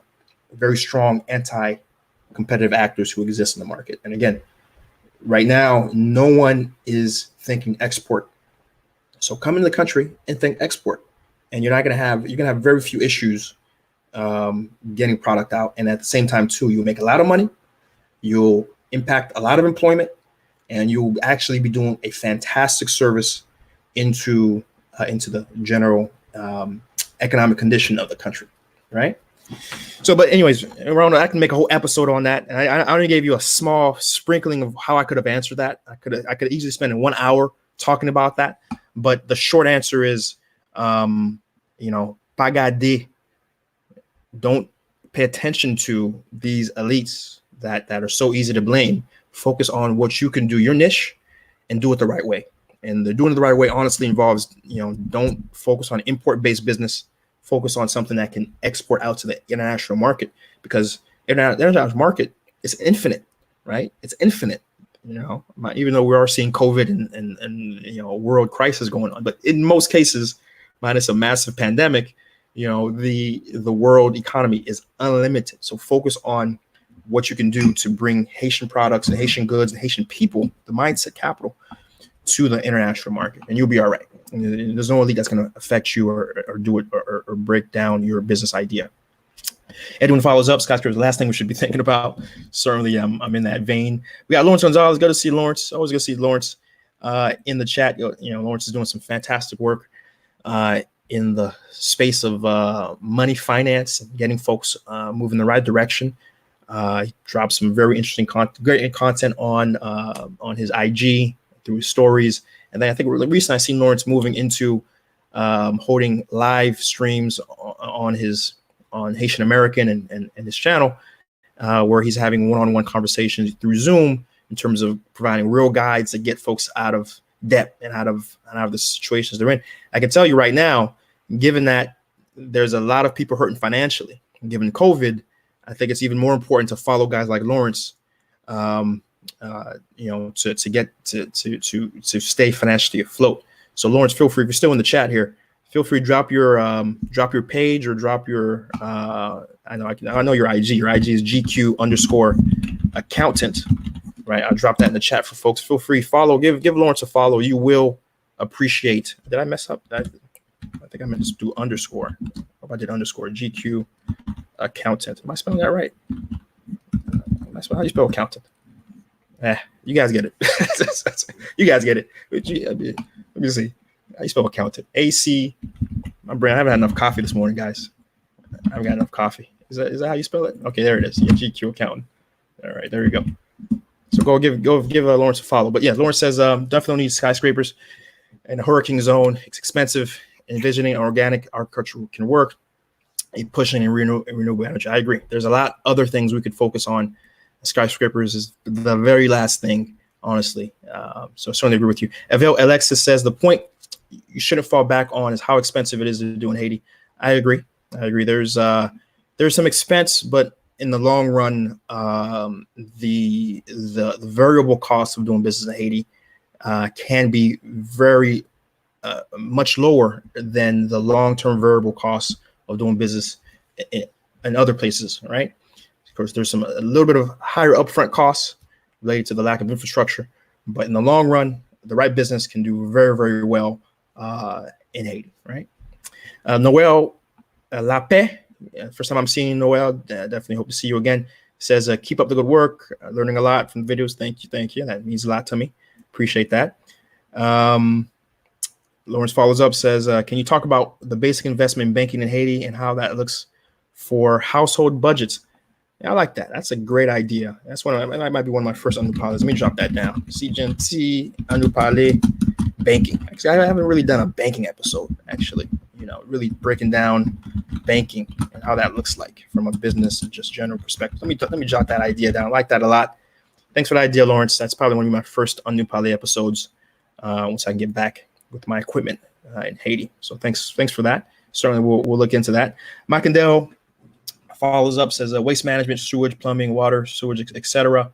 very strong anti-competitive actors who exist in the market. And again, right now, no one is thinking export. So come into the country and think export, and you're gonna have very few issues getting product out. And at the same time, too, you'll make a lot of money, you'll impact a lot of employment, and you'll actually be doing a fantastic service into the general economic condition of the country, right? So, but anyways, Ronald, I can make a whole episode on that. And I only gave you a small sprinkling of how I could have answered that. I could easily spend 1 hour talking about that. But the short answer is, pagade, don't pay attention to these elites that are so easy to blame. Focus on what you can do, your niche, and do it the right way. And the doing it the right way honestly involves, don't focus on import-based business. Focus on something that can export out to the international market, because the international market is infinite, right? It's infinite, even though we are seeing COVID and a world crisis going on. But in most cases, minus a massive pandemic, the world economy is unlimited. So focus on what you can do to bring Haitian products and Haitian goods and Haitian people, the mindset capital, to the international market, and you'll be all right. And there's no elite that's going to affect you or do it or break down your business idea. Edwin follows up. Skyscraper is the last thing we should be thinking about. Certainly, I'm in that vein. We got Lawrence Gonzalez. Good to see Lawrence. Always good to see Lawrence in the chat. Lawrence is doing some fantastic work in the space of money finance and getting folks moving in the right direction. He dropped some very interesting great content on his IG through his stories. And then I think really recently I seen Lawrence moving into holding live streams on Haitian American and his channel, where he's having one-on-one conversations through Zoom in terms of providing real guides to get folks out of debt and out of the situations they're in. I can tell you right now, given that there's a lot of people hurting financially, given COVID, I think it's even more important to follow guys like Lawrence, to get to stay financially afloat. So Lawrence, feel free, if you're still in the chat here, feel free to drop your page or drop your I know your IG. Your IG is GQ_accountant, right? I'll drop that in the chat for folks. Feel free, follow, give Lawrence a follow. You will appreciate. Did I mess up? I think I meant to do underscore. I hope I did underscore GQ accountant. Am I spelling that right? How do you spell accountant? You guys get it. You guys get it. Let me see. How you spell accountant? AC. My brain. I haven't had enough coffee this morning, guys. I haven't got enough coffee. Is that how you spell it? Okay, there it is. Yeah, GQ accountant. All right, there we go. So go give Lawrence a follow. But yeah, Lawrence says definitely need skyscrapers in a hurricane zone. It's expensive. Envisioning organic agriculture can work. Pushing in renewable energy. I agree. There's a lot other things we could focus on. Skyscrapers is the very last thing, honestly. So I certainly agree with you. Evel Alexis says the point you shouldn't fall back on is how expensive it is to do in Haiti. I agree. There's some expense, but in the long run, the variable cost of doing business in Haiti can be very much lower than the long-term variable costs of doing business in other places, right? Of course, there's a little bit of higher upfront costs related to the lack of infrastructure, but in the long run, the right business can do very, very well in Haiti, right? Noel Lape, first time I'm seeing Noel, definitely hope to see you again. Says, keep up the good work, learning a lot from the videos. Thank you. That means a lot to me. Appreciate that. Lawrence follows up, says, can you talk about the basic investment banking in Haiti and how that looks for household budgets? Yeah, I like that. That's a great idea. That might be one of my first Anupales. Let me drop that down. Seejeanty, Anupale, banking. Actually, I haven't really done a banking episode, actually. Really breaking down banking and how that looks like from a business and just general perspective. Let me jot that idea down. I like that a lot. Thanks for the idea, Lawrence. That's probably one of my first Anupale episodes once I can get back with my equipment in Haiti. So thanks for that. Certainly, we'll look into that. Makandel follows up, says waste management, sewage, plumbing, water, sewage, etc.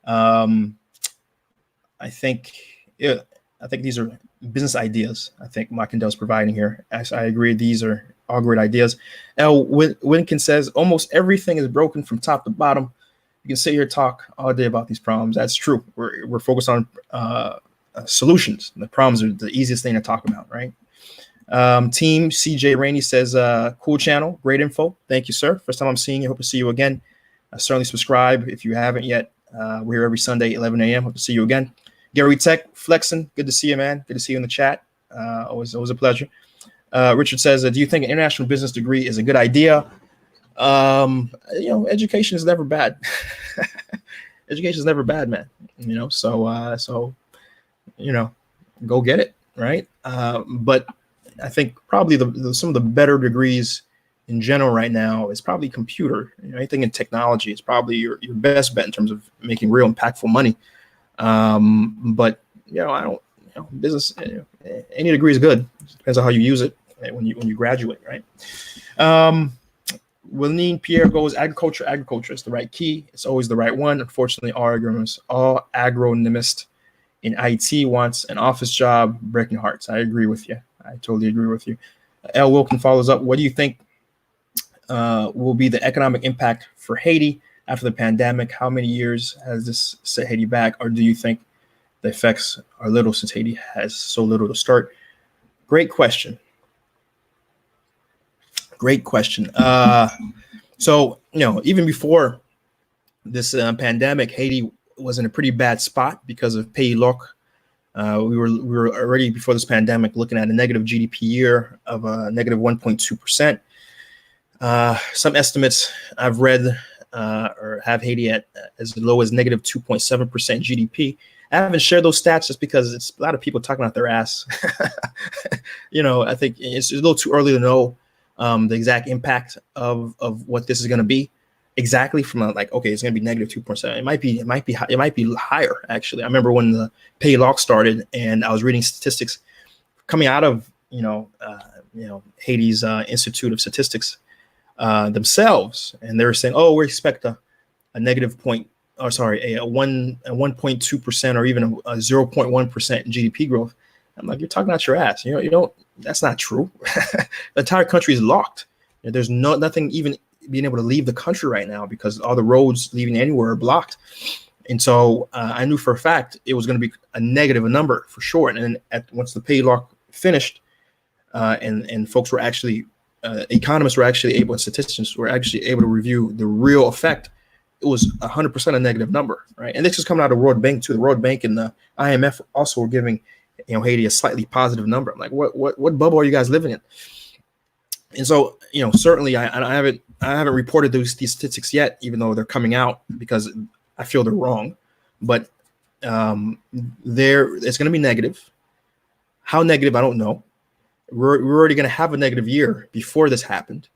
I think these are business ideas. I think Macindel's providing here. As I agree, these are all great ideas. L. Winkin says almost everything is broken from top to bottom. You can sit here and talk all day about these problems. That's true. We're focused on solutions. The problems are the easiest thing to talk about, right? Team CJ Rainey says, cool channel, great info. Thank you, sir. First time I'm seeing you. Hope to see you again. Certainly subscribe if you haven't yet. We're here every Sunday, 11 a.m. Hope to see you again. Gary Tech, flexing. Good to see you, man. Good to see you in the chat. Always a pleasure. Richard says, do you think an international business degree is a good idea? Education is never bad. Education is never bad, man. So go get it, right? But I think probably some of the better degrees in general right now is probably computer. Anything in technology is probably your best bet in terms of making real impactful money. But I don't. Business. Any degree is good. It depends on how you use it when you graduate, right? Willeen Pierre goes, agriculture is the right key. It's always the right one. Unfortunately, all agronomist in IT wants an office job, breaking hearts. I agree with you. I totally agree with you. L. Wilkin follows up. What do you think will be the economic impact for Haiti after the pandemic? How many years has this set Haiti back? Or do you think the effects are little since Haiti has so little to start? Great question. So, even before this pandemic, Haiti was in a pretty bad spot because of pays loc. We were already before this pandemic looking at a negative GDP year of negative 1.2%. Some estimates I've read or have Haiti at as low as negative 2.7% GDP. I haven't shared those stats just because it's a lot of people talking out their ass. I think it's a little too early to know the exact impact of what this is going to be exactly from okay, it's going to be negative 2.7. It might be higher actually. I remember when the pay lock started and I was reading statistics coming out of Haiti's Institute of Statistics themselves, and they were saying, we expect a negative a 1.2% or even a 0.1% GDP growth. I'm like, you're talking out your ass. That's not true. The entire country is locked. There's nothing even being able to leave the country right now because all the roads leaving anywhere are blocked. And so I knew for a fact it was going to be a negative number for sure. And then once the pay lock finished, and folks were actually, economists were actually able, and statisticians were actually able to review the real effect, it was 100% a negative number, right? And this is coming out of the World Bank too. The World Bank and the IMF also were giving Haiti a slightly positive number. I'm like, what bubble are you guys living in? And so, certainly I haven't reported these statistics yet, even though they're coming out because I feel they're wrong. But it's going to be negative. How negative, I don't know. We're already going to have a negative year before this happened.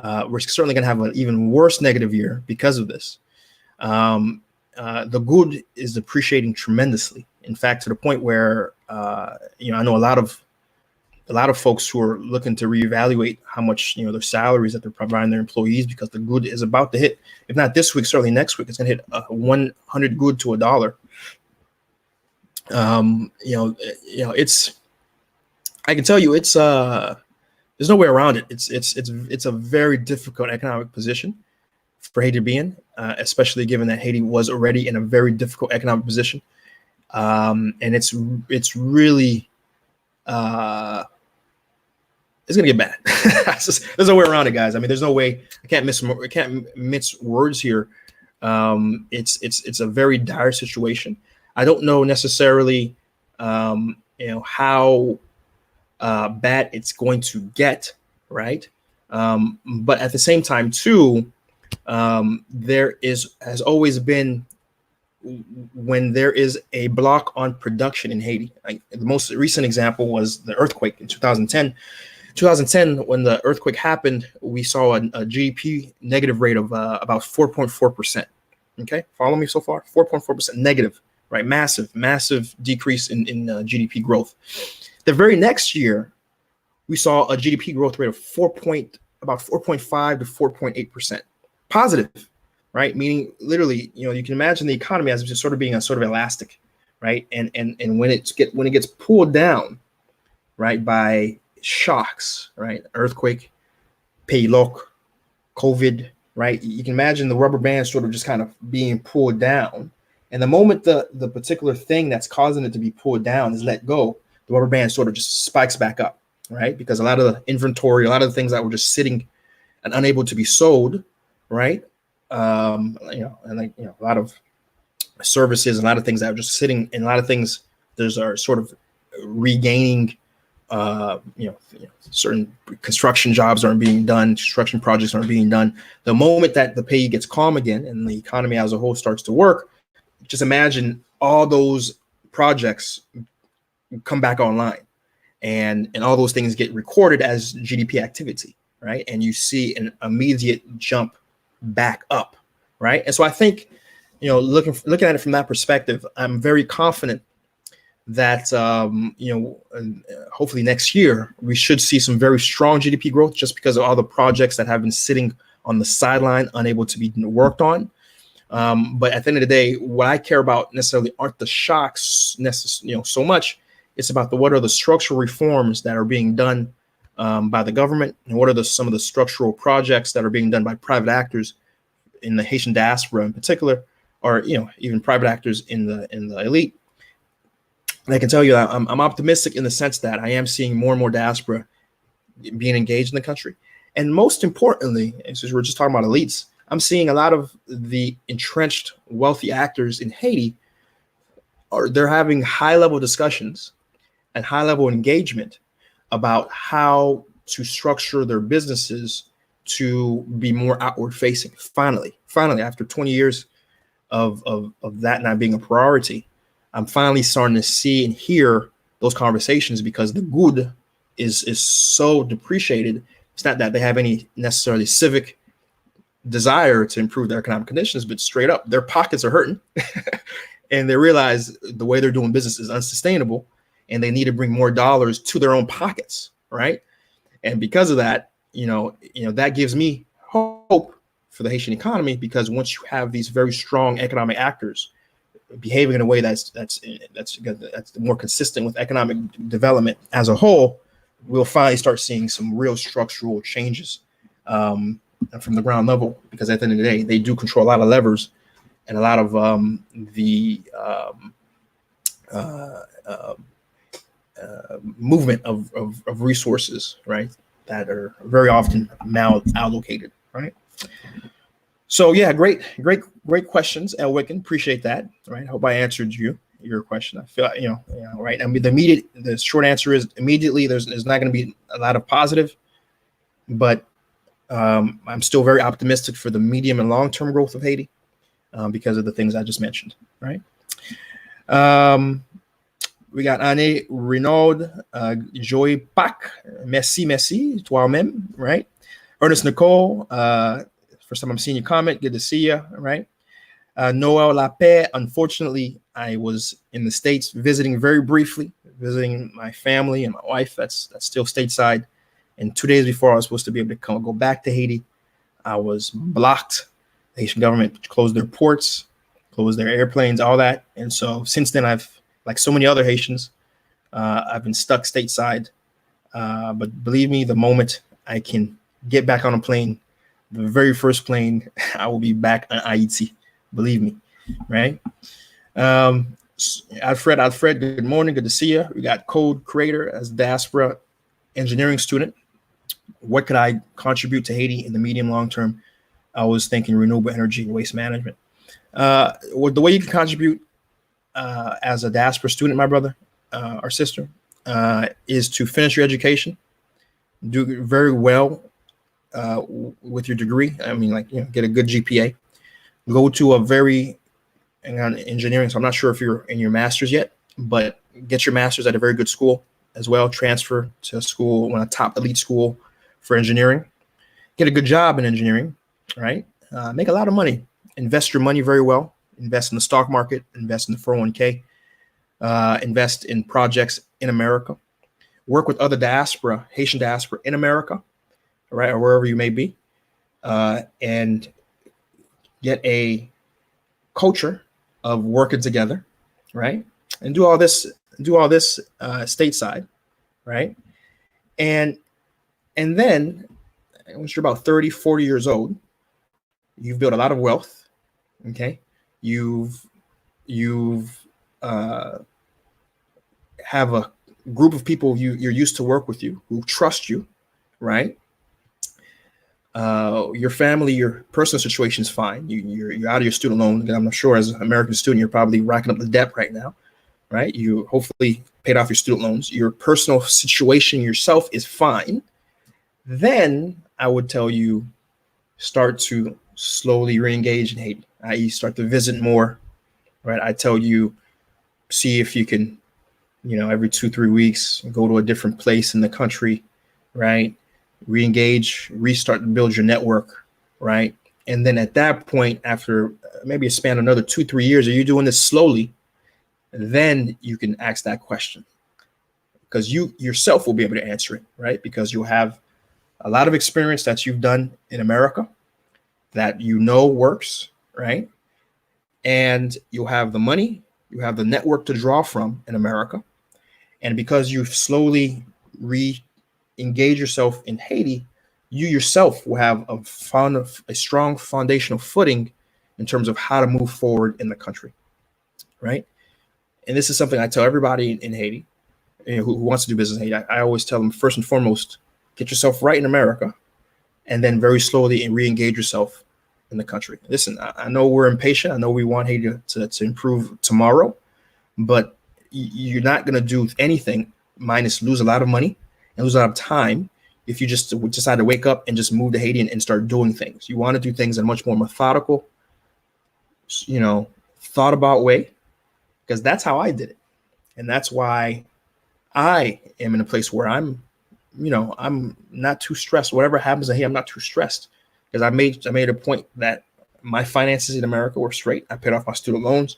We're certainly going to have an even worse negative year because of this. The good is depreciating tremendously. In fact, to the point where I know a lot of folks who are looking to reevaluate how much their salaries that they're providing their employees, because the good is about to hit, if not this week, certainly next week. It's going to hit 100 good to $1. It's, I can tell you, it's there's no way around it. It's a very difficult economic position for Haiti to be in, especially given that Haiti was already in a very difficult economic position. And it's really it's gonna get bad. There's no way around it, guys. I mean, there's no way. I can't mince words here. It's a very dire situation. I don't know necessarily, how bad it's going to get, right? But at the same time, too, there has always been, when there is a block on production in Haiti. The most recent example was the earthquake in 2010. 2010, when the earthquake happened, we saw a GDP negative rate of about 4.4%. Okay, follow me so far? 4.4% negative, right? Massive decrease in GDP growth. The very next year, we saw a GDP growth rate of about 4.5 to 4.8% positive, right? Meaning literally, you can imagine the economy as just sort of being a sort of elastic, right? And when it gets pulled down, right, by shocks, right, earthquake, paylock, COVID, right, you can imagine the rubber band sort of just kind of being pulled down. And the moment the particular thing that's causing it to be pulled down is let go, the rubber band sort of just spikes back up, right? Because a lot of the inventory, a lot of the things that were just sitting and unable to be sold, right? And a lot of services, a lot of things that are just sitting, and a lot of things there's are sort of regaining. Certain construction jobs aren't being done, construction projects aren't being done. The moment that the pay gets calm again and the economy as a whole starts to work, just imagine all those projects come back online, and all those things get recorded as GDP activity, right? And you see an immediate jump back up, right? And so I think, looking at it from that perspective, I'm very confident that hopefully next year we should see some very strong GDP growth, just because of all the projects that have been sitting on the sideline, unable to be worked on. But at the end of the day, what I care about necessarily aren't the shocks so much. It's about what are the structural reforms that are being done by the government, and what are some of the structural projects that are being done by private actors in the Haitian diaspora in particular, or even private actors in the elite. And I can tell you that I'm optimistic in the sense that I am seeing more and more diaspora being engaged in the country. And most importantly, since we're just talking about elites, I'm seeing a lot of the entrenched wealthy actors in Haiti they're having high-level discussions and high-level engagement about how to structure their businesses to be more outward-facing. Finally, after 20 years of that not being a priority, I'm finally starting to see and hear those conversations, because the good is so depreciated. It's not that they have any necessarily civic desire to improve their economic conditions, but straight up, their pockets are hurting, and they realize the way they're doing business is unsustainable, and they need to bring more dollars to their own pockets, right? And because of that, that gives me hope for the Haitian economy, because once you have these very strong economic actors behaving in a way that's more consistent with economic development as a whole, we'll finally start seeing some real structural changes from the ground level, because at the end of the day, they do control a lot of levers and a lot of the movement of resources, right, that are very often malallocated, right? So yeah, great questions, El Wiccan. Appreciate that. Right. Hope I answered your question. I feel right. I mean, the short answer is immediately there's not going to be a lot of positive, but I'm still very optimistic for the medium and long term growth of Haiti because of the things I just mentioned. Right. We got Anne Renaud, Joy Pac, merci, toi-même, right? Ernest Nicole, first time I'm seeing your comment. Good to see you, right? Noel Lapaix, unfortunately, I was in the States visiting very briefly, visiting my family and my wife. That's still stateside. And 2 days before I was supposed to be able to go back to Haiti, I was blocked. The Haitian government closed their ports, closed their airplanes, all that. And so since then, I've, like so many other Haitians, I've been stuck stateside. But believe me, the moment I can get back on a plane, the very first plane, I will be back on Haiti. Believe me, right? Alfred, good morning. Good to see you. We got Code Creator as diaspora engineering student. What could I contribute to Haiti in the medium long term? I was thinking renewable energy and waste management. The way you can contribute as a diaspora student, my brother or sister, is to finish your education, do very well with your degree. I mean, get a good GPA, go to a very engineering. So I'm not sure if you're in your master's yet, but get your master's at a very good school as well. Transfer to a school, a top elite school for engineering. Get a good job in engineering, right? Make a lot of money. Invest your money very well. Invest in the stock market. Invest in the 401k. Invest in projects in America. work with other diaspora, Haitian diaspora in America, right, or wherever you may be, and get a culture of working together, right, and do all this stateside, right, and then once you're about 30, 40 years old, you've built a lot of wealth, okay, you've have a group of people you're used to work with you, who trust you, right? Your family, your personal situation is fine. You're out of your student loan. I'm sure as an American student, you're probably racking up the debt right now, right? You hopefully paid off your student loans. Your personal situation yourself is fine. Then I would tell you, start to slowly re-engage in Haiti, i.e. start to visit more, right? I tell you, see if you can, every 2-3 weeks, go to a different place in the country, right? Re-engage, restart to build your network, right? And then at that point, after maybe a span of another 2-3 years, are you doing this slowly? Then you can ask that question, because you yourself will be able to answer it, right? Because you'll have a lot of experience that you've done in America that works, right? And you'll have the money, you have the network to draw from in America. And because you've slowly re-engage yourself in Haiti, you yourself will have a strong foundational footing in terms of how to move forward in the country, right? And this is something I tell everybody in Haiti, who wants to do business in Haiti. I always tell them, first and foremost, get yourself right in America, and then very slowly and re-engage yourself in the country. Listen, I know we're impatient. I know we want Haiti to improve tomorrow, but you're not going to do anything minus lose a lot of money and lose a lot of time if you just decide to wake up and just move to Haiti and start doing things. You want to do things in a much more methodical, thought about way, because that's how I did it. And that's why I am in a place where I'm not too stressed. Whatever happens in Haiti, I'm not too stressed, because I made a point that my finances in America were straight. I paid off my student loans.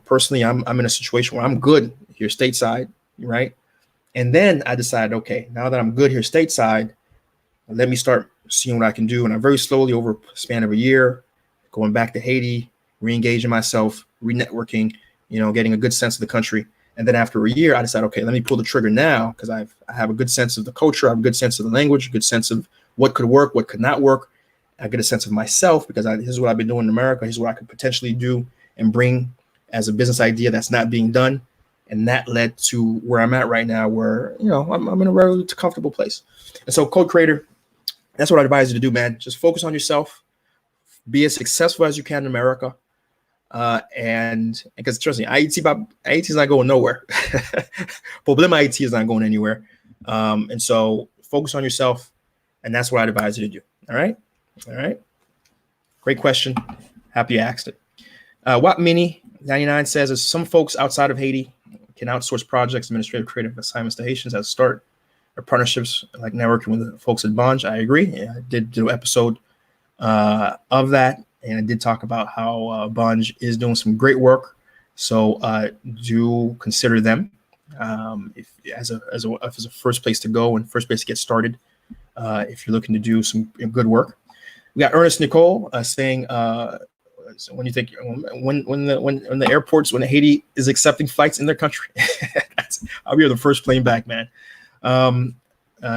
Personally, I'm in a situation where I'm good here stateside, right? And then I decided, okay, now that I'm good here stateside, let me start seeing what I can do. And I very slowly, over a span of a year, going back to Haiti, re-engaging myself, re-networking, getting a good sense of the country. And then after a year, I decided, okay, let me pull the trigger now, because I have a good sense of the culture, I have a good sense of the language, a good sense of what could work, what could not work. I get a sense of myself, because this is what I've been doing in America. Here's what I could potentially do and bring as a business idea that's not being done. And that led to where I'm at right now, where, I'm in a really comfortable place. And so, Code Creator, that's what I advise you to do, man. Just focus on yourself, be as successful as you can in America. And because trust me, Haiti is not going nowhere. Problem Haiti is not going anywhere. And so focus on yourself, and that's what I'd advise you to do. All right. Great question. Happy you asked it. Watt Mini 99 says, as some folks outside of Haiti can outsource projects, administrative, creative assignments to Haitians as start or partnerships like networking with the folks at Bunge. I agree. Yeah, I did do an episode of that, and I did talk about how Bunge is doing some great work. So do consider them if as a first place to go and first place to get started if you're looking to do some good work. We got Ernest Nicole saying, when you think when the airports, when Haiti is accepting flights in their country, I'll be the first plane back, man.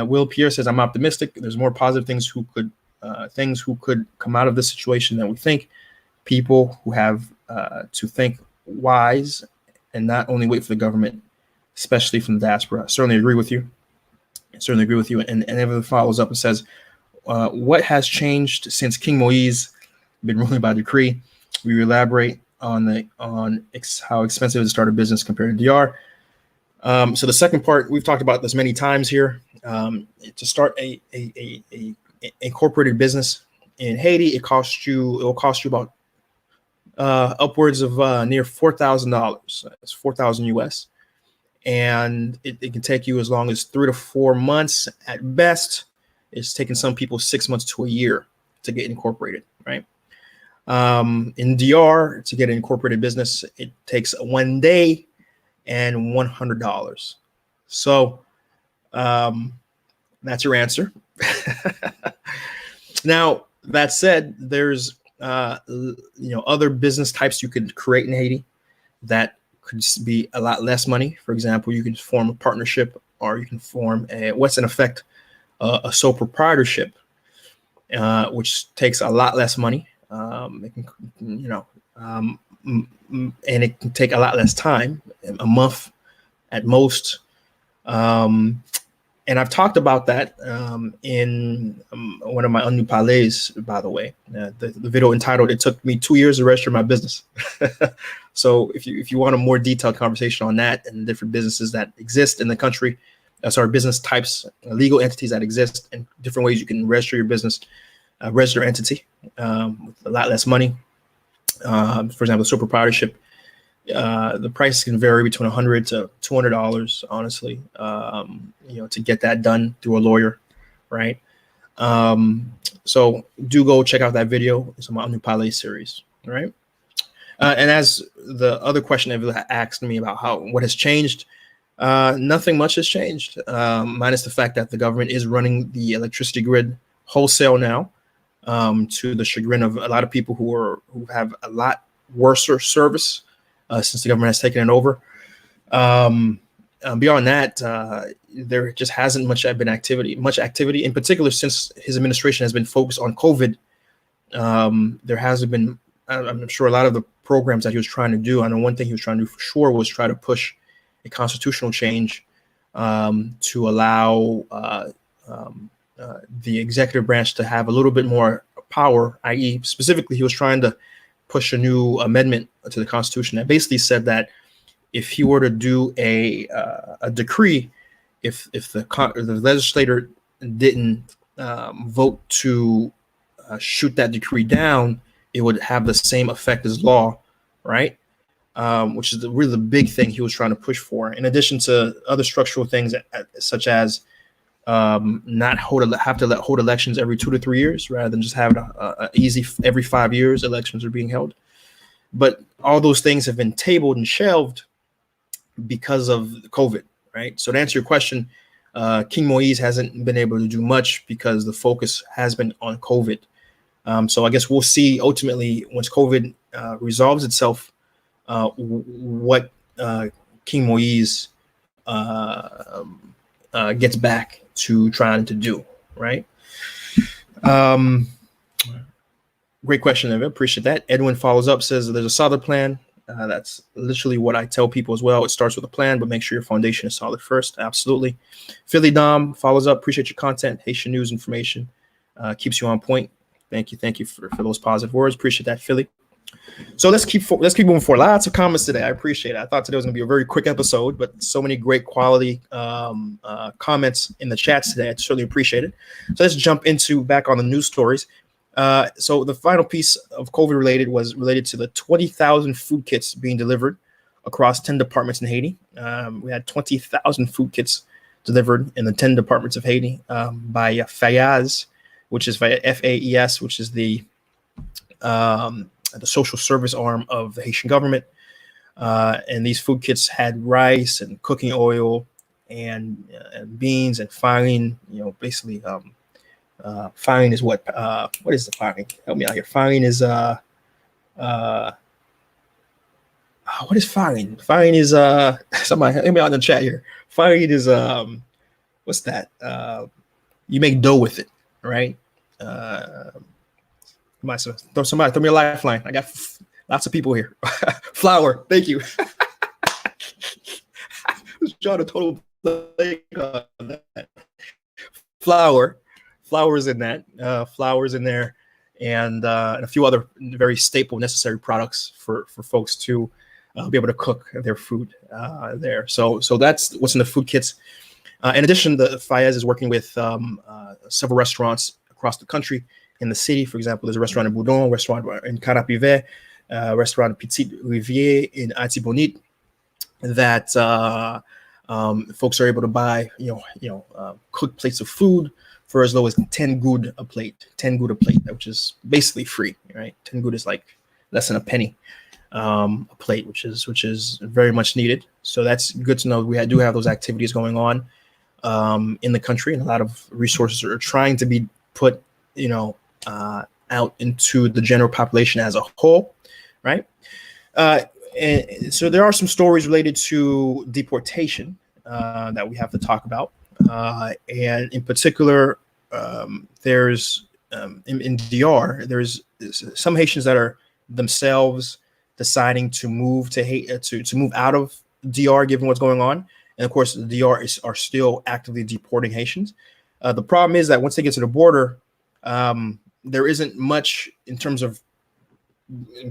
Will Pierre says, I'm optimistic. There's more positive things who could come out of this situation than we think. People who have to think wise and not only wait for the government, especially from the diaspora. I certainly agree with you. And Evan follows up and says, what has changed since King Moise been ruling by decree? We elaborate on how expensive it is to start a business compared to DR. So the second part, we've talked about this many times here. To start a incorporated business in Haiti, it will cost you about upwards of near $4,000. That's $4,000 US, and it can take you as long as 3 to 4 months at best. It's taken some people 6 months to a year to get incorporated, right? In DR, to get an incorporated business, it takes 1 day and $100. So that's your answer. Now, that said, there's other business types you could create in Haiti that could be a lot less money. For example, you can form a partnership, or you can form what's in effect a sole proprietorship, which takes a lot less money. It can, and it can take a lot less time, a month at most. And I've talked about that in one of my Anu Palais, by the way, the video entitled "It Took Me 2 Years to Register My Business." So if you want a more detailed conversation on that and different businesses that exist in the country, business types, legal entities that exist, and different ways you can register your business, register entity with a lot less money. For example, sole proprietorship. The price can vary between $100 to $200, honestly, to get that done through a lawyer, right? So do go check out that video. It's on my New Palais series, right? And as the other question that asked me about what has changed, nothing much has changed, minus the fact that the government is running the electricity grid wholesale now, to the chagrin of a lot of people who have a lot worse service. Since the government has taken it over. Beyond that, there just hasn't much activity, in particular since his administration has been focused on COVID. There hasn't been, I'm sure, a lot of the programs that he was trying to do. I know one thing he was trying to do for sure was try to push a constitutional change to allow the executive branch to have a little bit more power, i.e., specifically, he was trying to push a new amendment to the Constitution that basically said that if he were to do a decree, if the legislator didn't vote to shoot that decree down, it would have the same effect as law, right? Which is really the big thing he was trying to push for. In addition to other structural things such as not have to hold elections every 2 to 3 years, rather than just having a easy every 5 years elections are being held. But all those things have been tabled and shelved because of COVID, right? So to answer your question, King Moise hasn't been able to do much because the focus has been on COVID. So I guess we'll see ultimately once COVID resolves itself, what King Moise gets back to trying to do, right? Great question, Evan. Appreciate that. Edwin follows up, says there's a solid plan. That's literally what I tell people as well. It starts with a plan, but make sure your foundation is solid first. Absolutely. Philly Dom follows up. Appreciate your content. Haitian news information keeps you on point. Thank you for those positive words. Appreciate that, Philly. So let's keep moving forward. Lots of comments today. I appreciate it. I thought today was going to be a very quick episode, but so many great quality comments in the chats today. I certainly appreciate it. So let's jump back on the news stories. So the final piece of COVID related to the 20,000 food kits being delivered across 10 departments in Haiti. We had 20,000 food kits delivered in the 10 departments of Haiti by FAES, which is FAES, which is the social service arm of the Haitian government. And these food kits had rice and cooking oil and beans and farine. Basically, farine is what is the farine? Help me out here. Farine is what is farine? Farine is somebody help me out in the chat here. Farine is what's that? You make dough with it, right? Somebody throw me a lifeline. I got lots of people here. Flour, thank you. John, a total blank on that. Flour is in that. Flour's in there, and a few other very staple, necessary products for folks to be able to cook their food there. So that's what's in the food kits. In addition, the FAES is working with several restaurants across the country. In the city, for example, there's a restaurant in Boudon, restaurant in Carapivet, restaurant Petit Rivier in Atibonite that folks are able to buy, cooked plates of food for as low as 10 goud a plate, which is basically free, right? 10 goud is like less than a penny. a plate, which is very much needed. So that's good to know. We do have those activities going on in the country, and a lot of resources are trying to be put, out into the general population as a whole, right? And so there are some stories related to deportation that we have to talk about, and in particular, there's in DR, there's some Haitians that are themselves deciding to move to to move out of DR, given what's going on. And of course, the DR are still actively deporting Haitians. The problem is that once they get to the border, there isn't much in terms of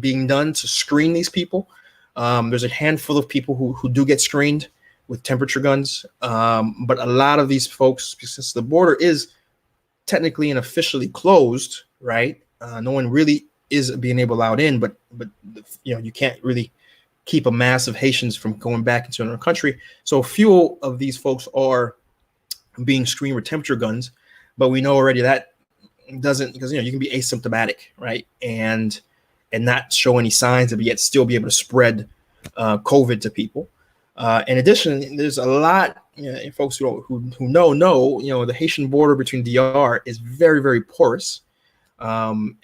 being done to screen these people. There's a handful of people who do get screened with temperature guns, but a lot of these folks, since the border is technically and officially closed, right? No one really is being able allowed in, but you can't really keep a mass of Haitians from going back into another country. So a few of these folks are being screened with temperature guns, but we know already that doesn't, because you can be asymptomatic, right, and not show any signs of yet still be able to spread COVID to people. In addition, there's a lot, folks who know the Haitian border between DR is very, very porous, and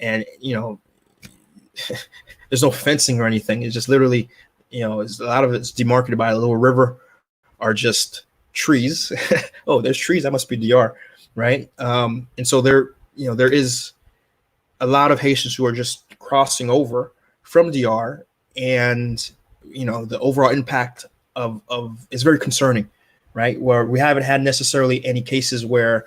there's no fencing or anything. It's just literally, a lot of it's demarcated by a little river, are just trees. Oh, there's trees. That must be DR, right? And so there is a lot of Haitians who are just crossing over from DR, and the overall impact of is very concerning, right? Where we haven't had necessarily any cases where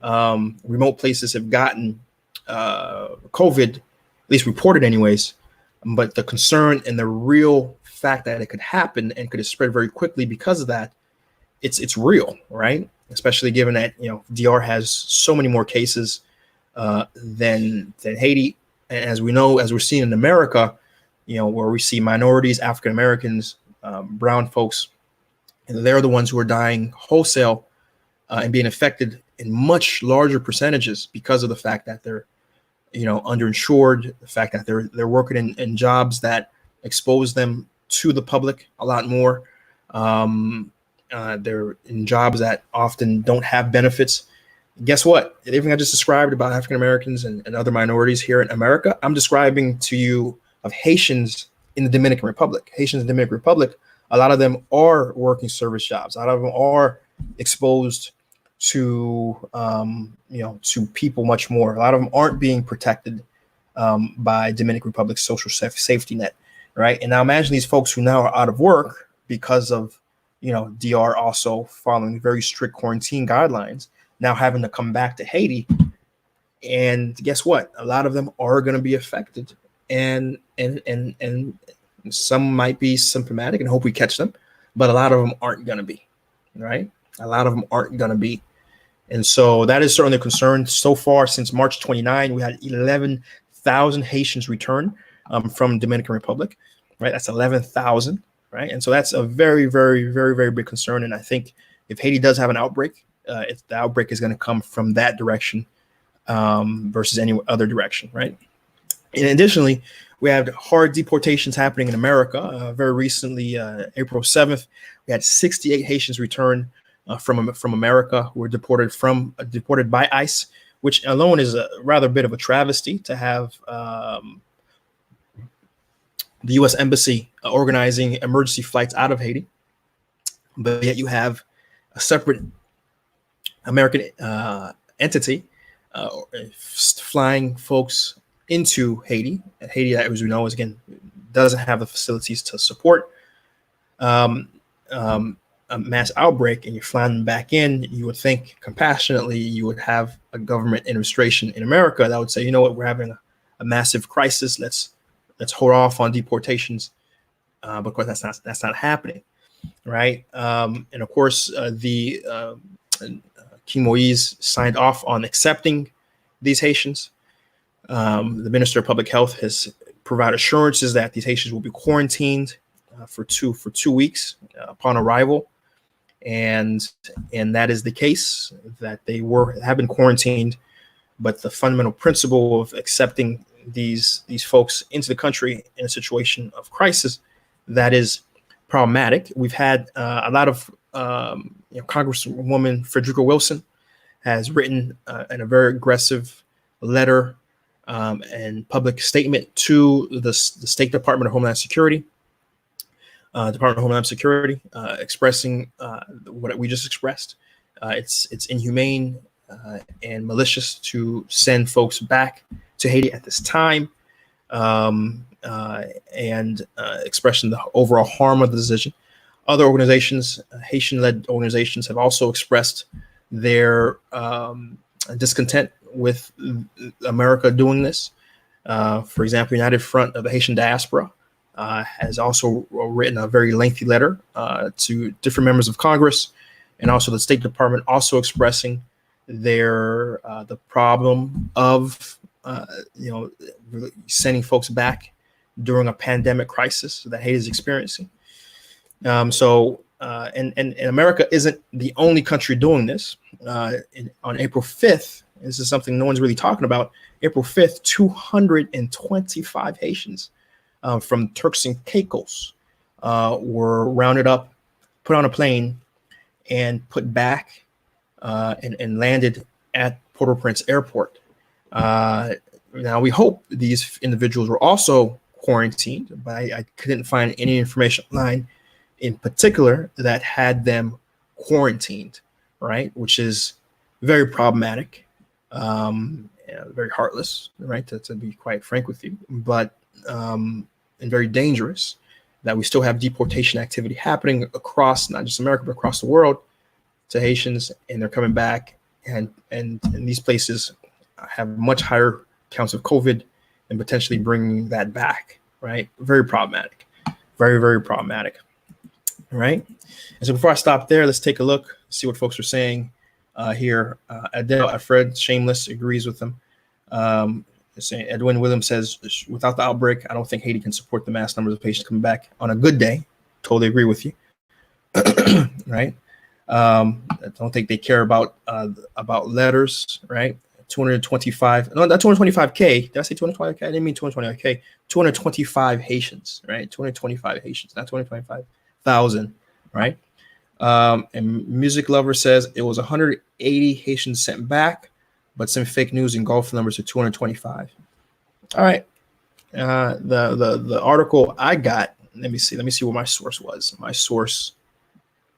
remote places have gotten COVID, at least reported anyways, but the concern and the real fact that it could happen and could spread very quickly because of that, it's real, right? Especially given that DR has so many more cases than Haiti. And as we know, as we're seeing in America, where we see minorities, African Americans, brown folks, and they're the ones who are dying wholesale and being affected in much larger percentages because of the fact that they're underinsured, the fact that they're working in jobs that expose them to the public a lot more. They're in jobs that often don't have benefits. Guess what? Everything I just described about African Americans and other minorities here in America, I'm describing to you of Haitians in the Dominican Republic. Haitians in the Dominican Republic, a lot of them are working service jobs. A lot of them are exposed to to people much more. A lot of them aren't being protected by Dominican Republic's social safety net, right? And now imagine these folks who now are out of work because of DR also following very strict quarantine guidelines, now having to come back to Haiti. And guess what? A lot of them are going to be affected, and some might be symptomatic and hope we catch them, but a lot of them aren't going to be, right? A lot of them aren't going to be. And so that is certainly a concern. So far, since March 29, we had 11,000 Haitians return from Dominican Republic, right? That's 11,000, right? And so that's a very, very, very, very big concern. And I think if Haiti does have an outbreak, the outbreak is going to come from that direction versus any other direction, right? And additionally, we have hard deportations happening in America. Very recently, April 7th, we had 68 Haitians return from America who were deported by ICE, which alone is a rather bit of a travesty to have the U.S. Embassy organizing emergency flights out of Haiti, but yet you have a separate American entity flying folks into Haiti. Haiti, as we know, doesn't have the facilities to support a mass outbreak, and you're flying them back in. You would think compassionately you would have a government administration in America that would say, you know what, we're having a massive crisis. Let's hold off on deportations. But of course, that's not happening, right? And of course, the King Moise signed off on accepting these Haitians. The Minister of Public Health has provided assurances that these Haitians will be quarantined for two weeks upon arrival, and that is the case, that they have been quarantined. But the fundamental principle of accepting these folks into the country in a situation of crisis that is problematic. We've had a lot of Congresswoman Frederica Wilson has written in a very aggressive letter and public statement to the State Department of Homeland Security, expressing what we just expressed. It's inhumane and malicious to send folks back to Haiti at this time, and expressing the overall harm of the decision. Other organizations, Haitian-led organizations, have also expressed their discontent with America doing this. For example, United Front of the Haitian Diaspora has also written a very lengthy letter to different members of Congress and also the State Department, also expressing their the problem of sending folks back during a pandemic crisis that Haiti is experiencing. And America isn't the only country doing this. On April 5th, this is something no one's really talking about. April 5th, 225 Haitians from Turks and Caicos were rounded up, put on a plane, and put back and landed at Port-au-Prince Airport. Now, we hope these individuals were also quarantined, but I couldn't find any information online in particular that had them quarantined, right? Which is very problematic, very heartless, right? To be quite frank with you, but and very dangerous that we still have deportation activity happening across not just America, but across the world to Haitians, and they're coming back, and these places have much higher counts of COVID and potentially bringing that back, right? Very problematic, very, very problematic. Right. And so before I stop there, let's take a look, see what folks are saying here. Adele Alfred Shameless agrees with them. Saying Edwin Williams says, without the outbreak, I don't think Haiti can support the mass numbers of patients coming back on a good day. Totally agree with you. Right. I don't think they care about letters. Right. 225. No, not 225K. Did I say 225K? I didn't mean 225K. 225 Haitians. Right. 225 Haitians, not 225,000, right? And Music Lover says it was 180 Haitians sent back, but some fake news engulfed the numbers to 225. All right. The article I got, let me see what my source was. My source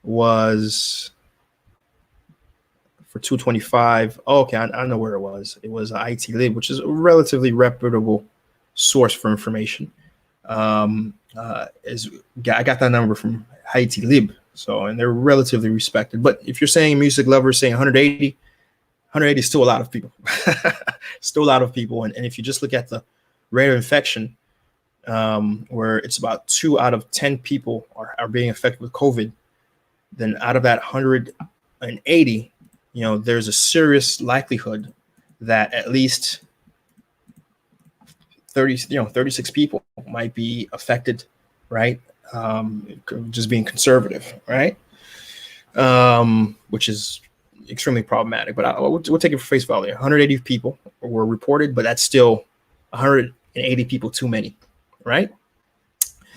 was for 225. Oh, okay, I know where it was. It was IT Lib, which is a relatively reputable source for information. I got that number from Haiti Lib, and they're relatively respected. But if you're saying Music Lovers saying 180 is still a lot of people. Still a lot of people. And if you just look at the rate of infection, where it's about 2 out of 10 people are being affected with COVID, then out of that 180, there's a serious likelihood that at least 36 people might be affected, right? Just being conservative, right? Which is extremely problematic. But we'll take it for face value. 180 people were reported, but that's still 180 people too many, right?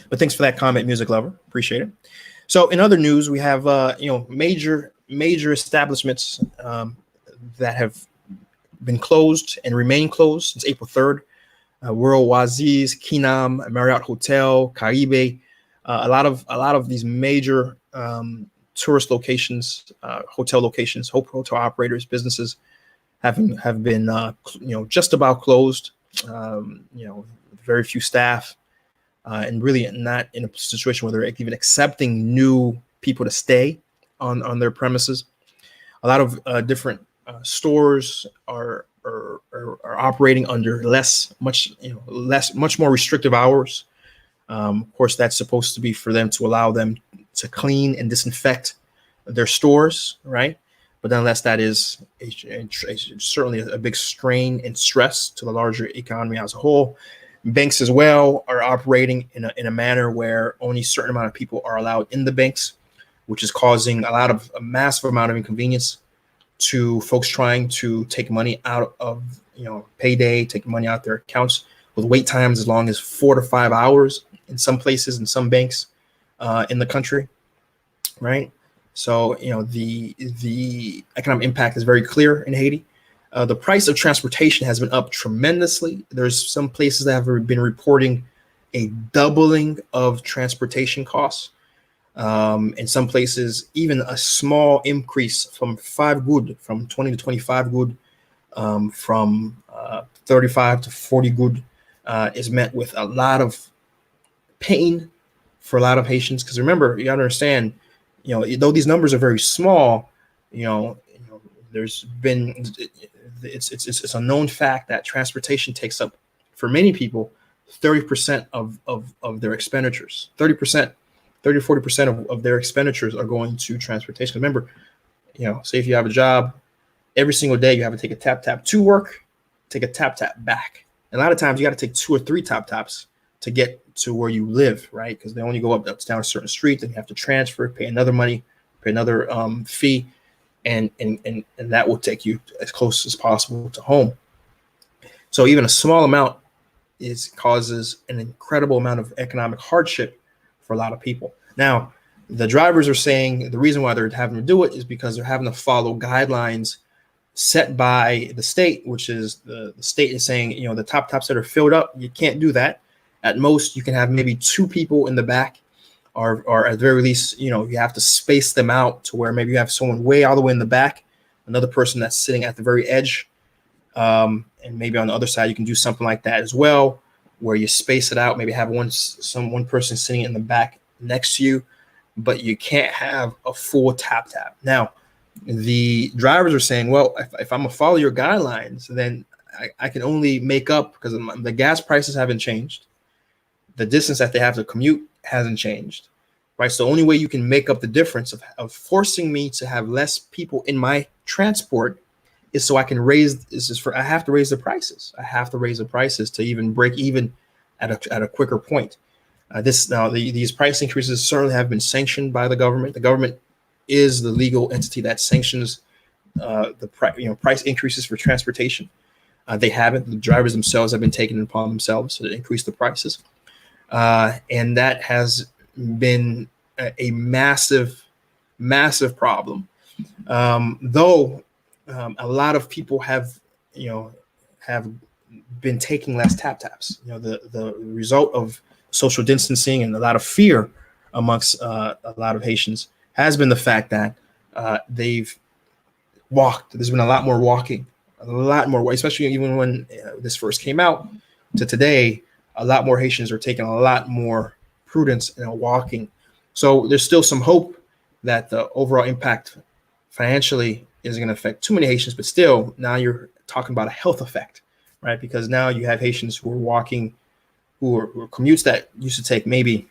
But thanks for that comment, Music Lover. Appreciate it. So in other news, we have major establishments that have been closed and remain closed since April 3rd. World Oasis, Kinam, Marriott Hotel, Caribe, a lot of these major tourist locations, hotel locations, hotel operators, businesses have been just about closed. Very few staff, and really not in a situation where they're even accepting new people to stay on their premises. A lot of different stores are operating under much more restrictive hours. Of course, that's supposed to be for them to allow them to clean and disinfect their stores, right? But nonetheless, that is certainly a big strain and stress to the larger economy as a whole. Banks as well are operating in a manner where only a certain amount of people are allowed in the banks, which is causing a massive amount of inconvenience to folks trying to take money out of payday, take money out their accounts with wait times as long as 4 to 5 hours in some places, in some banks in the country, right? So, the economic impact is very clear in Haiti. The price of transportation has been up tremendously. There's some places that have been reporting a doubling of transportation costs. In some places, even a small increase from 20 to 25 good, from 35 to 40 good, is met with a lot of pain for a lot of Haitians. Because remember, you got to understand, though these numbers are very small, there's been it's a known fact that transportation takes up, for many people, 30% of their expenditures. 30%, 30 to 40% of their expenditures are going to transportation. Remember, say if you have a job, every single day you have to take a tap to work, take a tap back. And a lot of times you got to take 2 or 3 taps to get to where you live, right? Because they only go up down a certain street, then you have to transfer, pay another money, pay another fee, and that will take you as close as possible to home. So even a small amount causes an incredible amount of economic hardship for a lot of people. Now, the drivers are saying the reason why they're having to do it is because they're having to follow guidelines set by the state, which is the state is saying, the taps that are filled up, you can't do that. At most, you can have maybe 2 people in the back, or at the very least, you have to space them out to where maybe you have someone way all the way in the back, another person that's sitting at the very edge, and maybe on the other side you can do something like that as well, where you space it out, maybe have one person sitting in the back next to you, but you can't have a full tap. Now, the drivers are saying, well, if I'm gonna follow your guidelines, then I can only make up, because the gas prices haven't changed, the distance that they have to commute hasn't changed, right? So the only way you can make up the difference of forcing me to have less people in my transport is so I can I have to raise the prices. I have to raise the prices to even break even at a quicker point. These price increases certainly have been sanctioned by the government. The government is the legal entity that sanctions the price increases for transportation. They haven't. The drivers themselves have been taking it upon themselves to increase the prices, and that has been a massive problem. Though a lot of people have been taking less taps. The result of social distancing and a lot of fear amongst a lot of Haitians has been the fact that they've walked. There's been a lot more walking, especially even when this first came out to today. A lot more Haitians are taking a lot more prudence in walking. So there's still some hope that the overall impact financially isn't going to affect too many Haitians, but still, now you're talking about a health effect, right? Because now you have Haitians who are walking, who are commutes that used to take maybe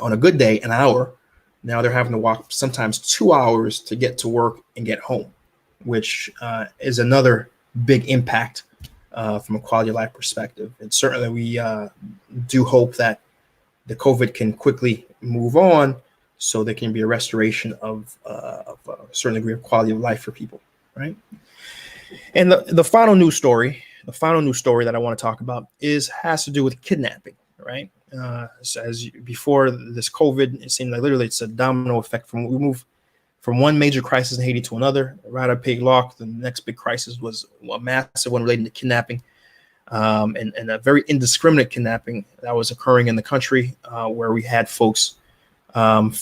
on a good day an hour. Now they're having to walk sometimes 2 hours to get to work and get home, which is another big impact from a quality of life perspective. And certainly we do hope that the COVID can quickly move on so there can be a restoration of a certain degree of quality of life for people, right? And the final news story that I want to talk about has to do with kidnapping, right? Before this COVID, it seemed like literally it's a domino effect. We move from one major crisis in Haiti to another. Right at Pig Lock, the next big crisis was a massive one relating to kidnapping, and a very indiscriminate kidnapping that was occurring in the country, where we had folks,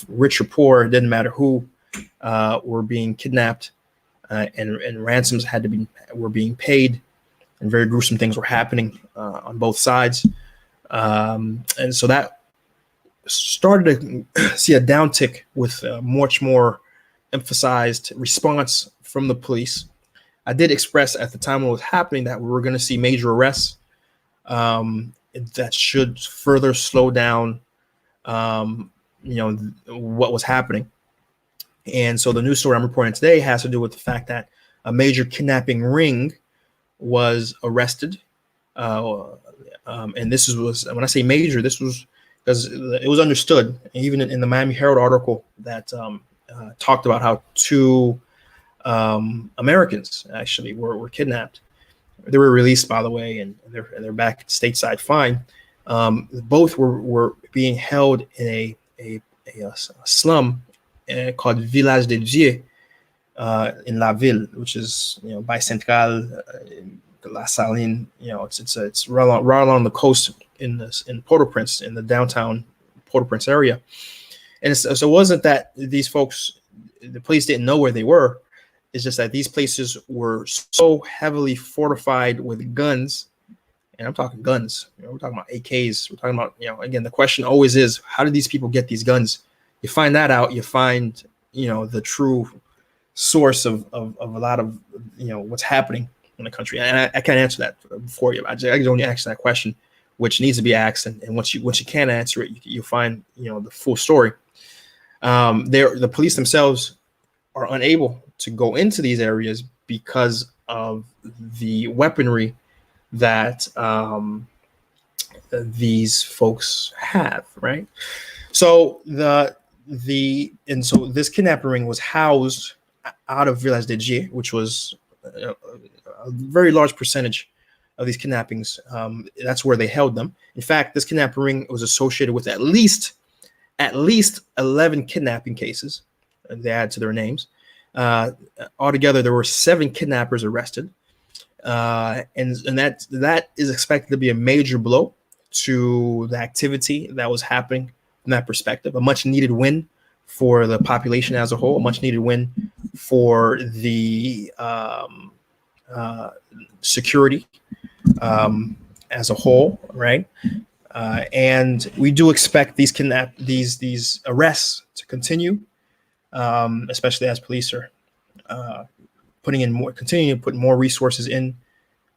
rich or poor, it didn't matter who, were being kidnapped, and ransoms were being paid, and very gruesome things were happening on both sides. And so that started to see a downtick with a much more emphasized response from the police. I did express at the time when it was happening that we were going to see major arrests, that should further slow down, what was happening. And so the news story I'm reporting today has to do with the fact that a major kidnapping ring was arrested. And this was, when I say major, this was because it was understood, even in the Miami Herald article, that talked about how 2 Americans actually were kidnapped. They were released, by the way, and they're back stateside fine. Both were being held in a slum called Village de Dieu in La Ville, which is by Central, La Saline. It's right along the coast in Port-au-Prince, in the downtown Port-au-Prince area. And so it wasn't that these folks, the police didn't know where they were. It's just that these places were so heavily fortified with guns, and I'm talking guns. We're talking about AKs. We're talking about, again, the question always is, how did these people get these guns? You find that out, you find, the true source of a lot of, what's happening in the country. And I can't answer that for you. I can only answer that question, which needs to be asked. And once you can't answer it, you find, the full story. The police themselves are unable to go into these areas because of the weaponry that these folks have, right? So so this kidnapping ring was housed out of Village de Dieu, which was a very large percentage of these kidnappings. That's where they held them. In fact, this kidnapping ring was associated with at least 11 kidnapping cases. They add to their names. Altogether, there were 7 kidnappers arrested, and that is expected to be a major blow to the activity that was happening from that perspective. A much needed win for the population as a whole. A much needed win for the security as a whole, right? And we do expect these arrests to continue. Especially as police are continuing to put more resources in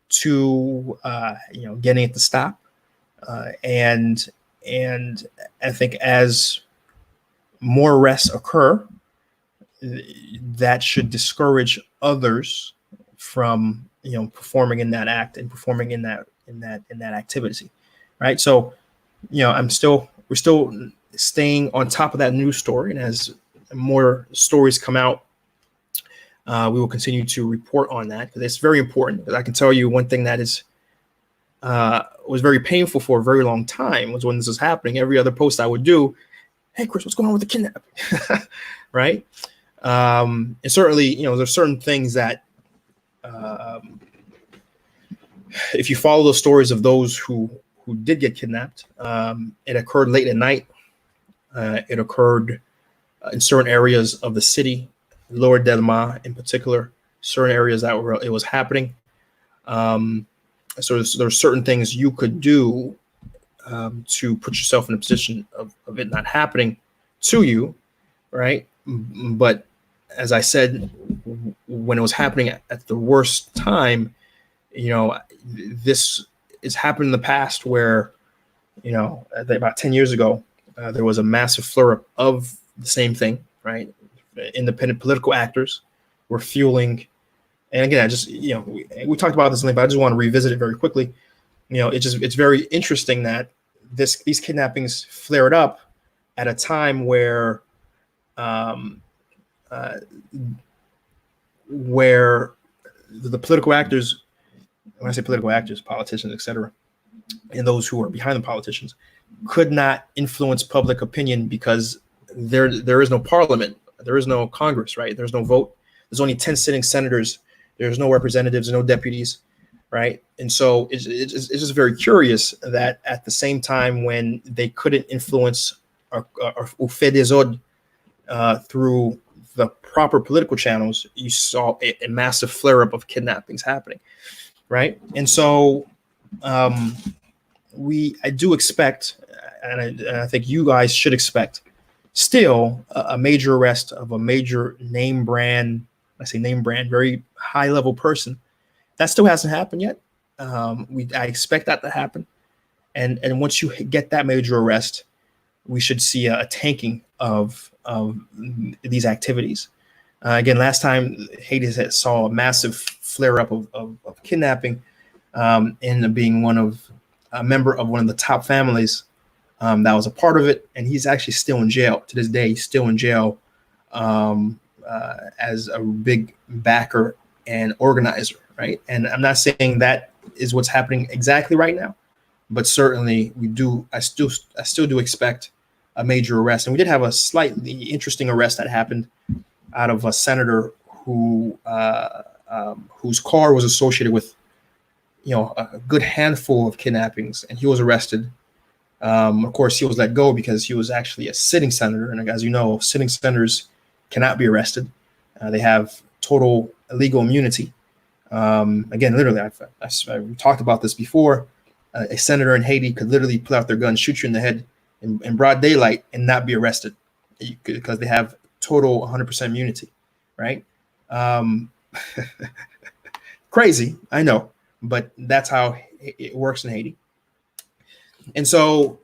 to getting it to stop, and I think as more arrests occur, that should discourage others from performing in that act and performing in that activity, right? So we're still staying on top of that news story, and as more stories come out, we will continue to report on that, because it's very important. Because I can tell you one thing that was very painful for a very long time was when this was happening. Every other post I would do, hey Chris, what's going on with the kidnapping? Right? And certainly, there's certain things that if you follow the stories of those who did get kidnapped, it occurred late at night. It occurred in certain areas of the city, Lower Delma in particular, certain areas that it was happening. So there's certain things you could do to put yourself in a position of it not happening to you, right? But as I said, when it was happening at the worst time, this has happened in the past where, about 10 years ago, there was a massive flare-up of the same thing, right? Independent political actors were fueling, and again, I just, we talked about this, but I just want to revisit it very quickly. It's very interesting that these kidnappings flared up at a time where the political actors, when I say political actors, politicians, etc., and those who are behind the politicians, could not influence public opinion because there is no parliament, there is no Congress, right? There's no vote. There's only 10 sitting senators. There's no representatives, no deputies, right? And so it's just very curious that at the same time when they couldn't influence or fait des ordres through the proper political channels, you saw a massive flare-up of kidnappings happening, right? And so I do expect, and I think you guys should expect, still a major arrest of a major name brand, I say name brand, very high level person. That still hasn't happened yet. I expect that to happen. And once you get that major arrest, we should see a tanking of these activities. Again, last time Haiti saw a massive flare up of kidnapping, and being a member of one of the top families that was a part of it, and he's actually still in jail to this day. He's still in jail as a big backer and organizer right? And I'm not saying that is what's happening exactly right now, but certainly I still do expect a major arrest. And we did have a slightly interesting arrest that happened out of a senator whose car was associated with, a good handful of kidnappings, and he was arrested. Of course, he was let go because he was actually a sitting senator, and as you know, sitting senators cannot be arrested. They have total legal immunity. Again, literally, I've talked about this before. A senator in Haiti could literally pull out their gun, shoot you in the head in broad daylight, and not be arrested because they have total 100% immunity, right? Crazy, I know, but that's how it works in Haiti. And so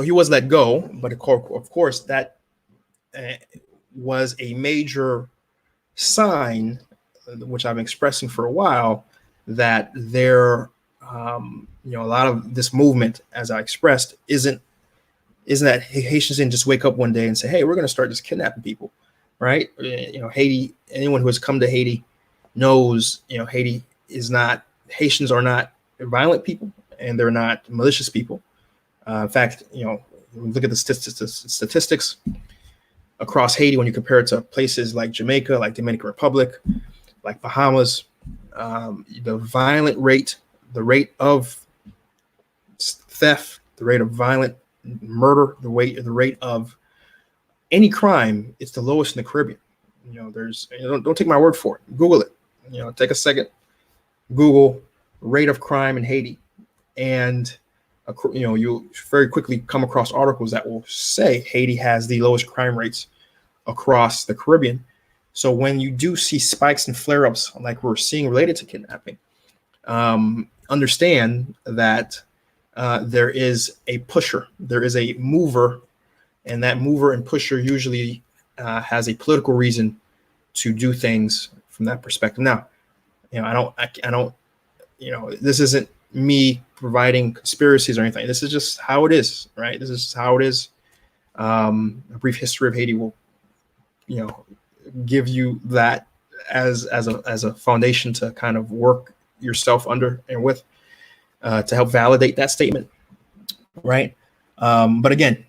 he was let go, but of course that was a major sign, which I've been expressing for a while, that a lot of this movement, as I expressed, isn't that Haitians didn't just wake up one day and say, hey, we're going to start just kidnapping people, right? Haiti, anyone who has come to Haiti knows, Haitians are not violent people, and they're not malicious people. In fact, look at the statistics across Haiti when you compare it to places like Jamaica, like Dominican Republic, like Bahamas. The violent rate, the rate of theft, the rate of violent murder, the rate of any crime, it's the lowest in the Caribbean. Don't take my word for it. Google it. Take a second, Google rate of crime in Haiti, and you'll very quickly come across articles that will say Haiti has the lowest crime rates across the Caribbean. So when you do see spikes and flare-ups like we're seeing related to kidnapping, understand that there is a pusher, there is a mover, and that mover and pusher usually has a political reason to do things from that perspective. Now, I don't, this isn't me providing conspiracies or anything. This is just how it is, right? This is how it is. A brief history of Haiti will, give you that as a foundation to kind of work yourself under and with to help validate that statement, right? But again,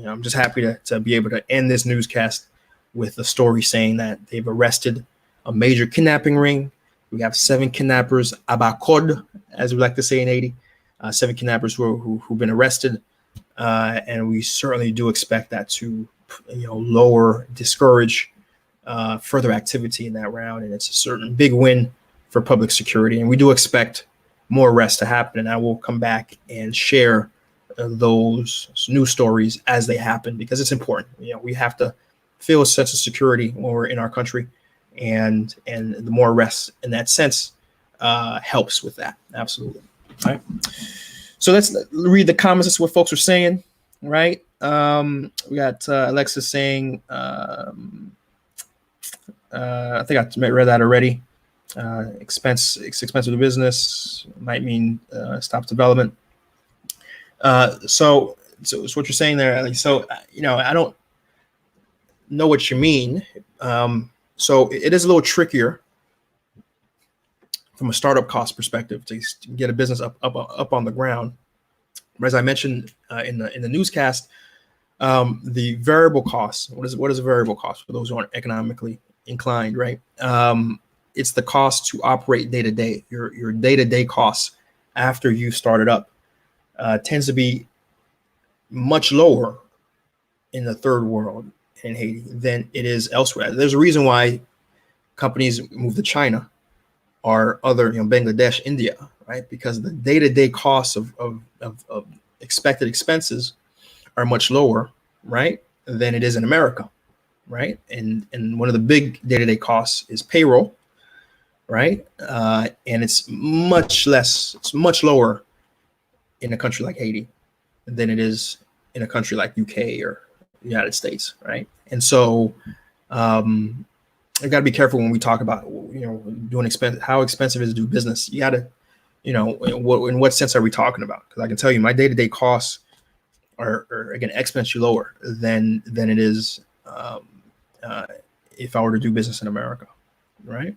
I'm just happy to be able to end this newscast with a story saying that they've arrested a major kidnapping ring. We have 7 kidnappers, abacod, as we like to say in Haiti, 7 kidnappers who've been arrested, and we certainly do expect that to, discourage further activity in that round, and it's a certain big win for public security. And we do expect more arrests to happen, and I will come back and share those news stories as they happen, because it's important. We have to feel a sense of security when we're in our country, and the more arrests in that sense helps with that. Absolutely. All right. So let's read the comments. That's what folks are saying, right? We got Alexis saying, I think I read that already. Expensive to business might mean stop development. So what you're saying there. So I don't know what you mean. So it is a little trickier from a startup cost perspective to get a business up on the ground. But as I mentioned in the newscast, the variable costs. What is a variable cost for those who aren't economically inclined, right? It's the cost to operate day to day. Your day to day costs after you started up tends to be much lower in the third world in Haiti than it is elsewhere. There's a reason why companies move to China or other, Bangladesh, India, right? Because the day-to-day costs of expected expenses are much lower, right, than it is in America, right? And one of the big day-to-day costs is payroll, right? And it's much lower in a country like Haiti than it is in a country like UK or the United States, right? And so you got to be careful when we talk about, doing how expensive it is to do business. You got to, in what sense are we talking about? Because I can tell you my day-to-day costs are again exponentially lower than it is if I were to do business in America, right?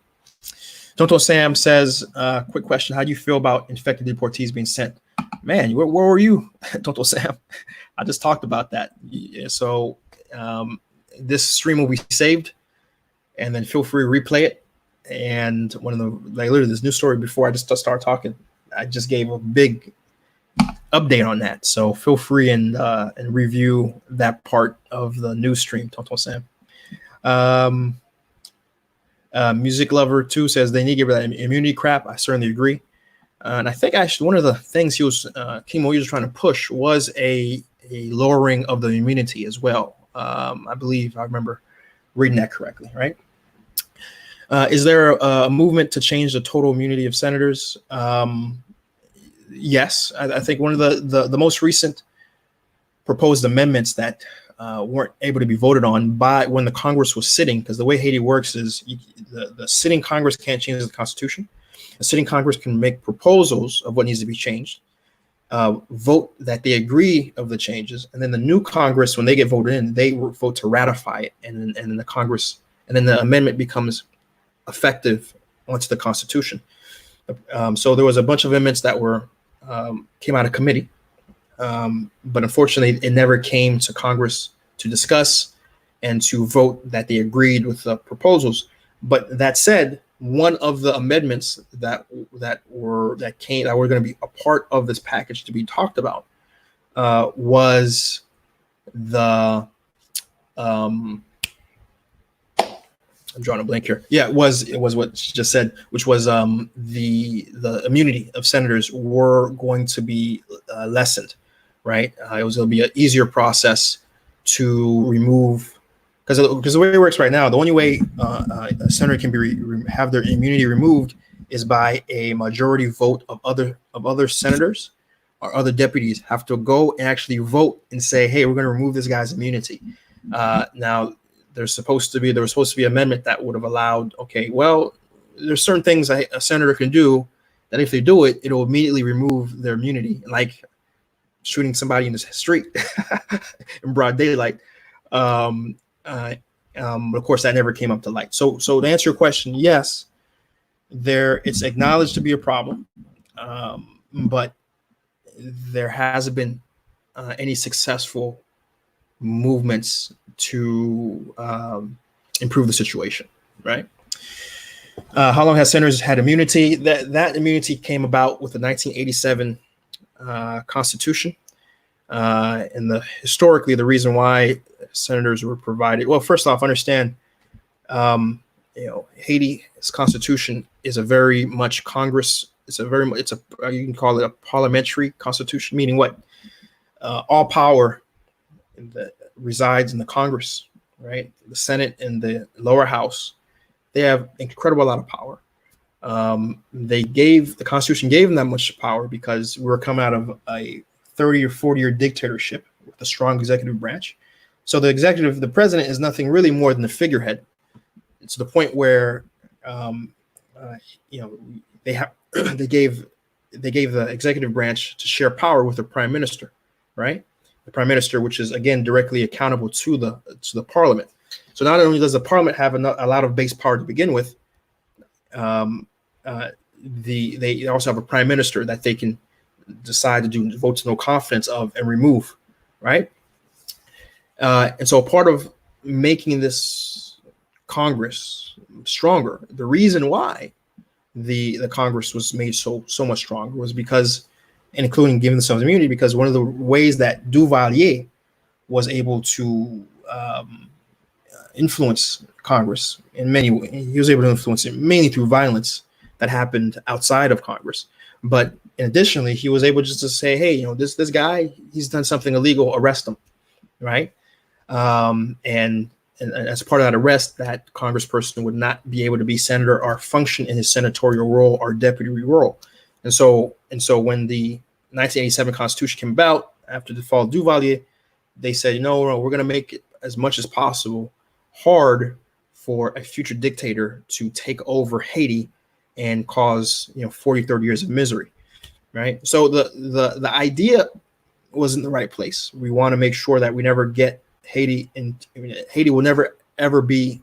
Tonto Sam says, quick question. How do you feel about infected deportees being sent? Man, where were you, Tonto Sam? I just talked about that. So this stream will be saved, and then feel free to replay it. And one of the, like, literally this news story before I just start talking, I just gave a big update on that. So feel free and review that part of the news stream, Tonto Sam. Music Lover 2 says they need to give that immunity crap. I certainly agree. And I think actually one of the things King Moise was trying to push was a lowering of the immunity as well. I believe I remember reading that correctly, right? Is there a movement to change the total immunity of senators? Yes, I think one of the most recent proposed amendments that weren't able to be voted on by when the Congress was sitting, because the way Haiti works is the sitting Congress can't change the Constitution. The sitting Congress can make proposals of what needs to be changed, vote that they agree of the changes, and then the new Congress, when they get voted in, they vote to ratify it, and then the Congress, and then the amendment becomes effective onto the Constitution. So there was a bunch of amendments that were came out of committee, but unfortunately, it never came to Congress to discuss and to vote that they agreed with the proposals. But that said, one of the amendments that were going to be a part of this package to be talked about was the I'm drawing a blank here. Yeah, it was what she just said, which was the immunity of senators were going to be lessened, right? It was going to be an easier process to remove, because the way it works right now, the only way a senator can be have their immunity removed is by a majority vote of other senators or other deputies have to go and actually vote and say, hey, we're going to remove this guy's immunity. Now, there was supposed to be an amendment that would have allowed, okay, well, there's certain things a senator can do that if they do it, it'll immediately remove their immunity, like shooting somebody in the street in broad daylight. Of course, that never came up to light. So to answer your question, yes, it's acknowledged to be a problem, but there hasn't been any successful movements to improve the situation, right? How long has senators had immunity? That immunity came about with the 1987 Constitution, and historically the reason why senators were provided. Well, first off, understand, Haiti's Constitution is a very much Congress. You can call it a parliamentary constitution, meaning what? All power resides in the Congress, right? The Senate and the lower house, they have incredible amount of power. The Constitution gave them that much power because we were coming out of a 30 or 40-year dictatorship with a strong executive branch. So the president is nothing really more than a figurehead. It's the point where, they gave the executive branch to share power with the prime minister, right? The prime minister, which is again directly accountable to the parliament. So not only does the parliament have a lot of base power to begin with, they also have a prime minister that they can decide to do votes of no confidence of and remove, right? And so part of making this Congress stronger, the reason why the Congress was made so much stronger was because, and including giving themselves immunity, because one of the ways that Duvalier was able to influence Congress in many ways, he was able to influence it mainly through violence that happened outside of Congress. But additionally, he was able just to say, hey, this guy, he's done something illegal, arrest him, right? And as part of that arrest, that congressperson would not be able to be senator or function in his senatorial role or deputy role. And so when the 1987 Constitution came about after the fall of Duvalier, they said, no, we're going to make it as much as possible hard for a future dictator to take over Haiti and cause 40, 30 years of misery, right? So the idea was in the right place. We want to make sure that we never get Haiti, and Haiti will never ever be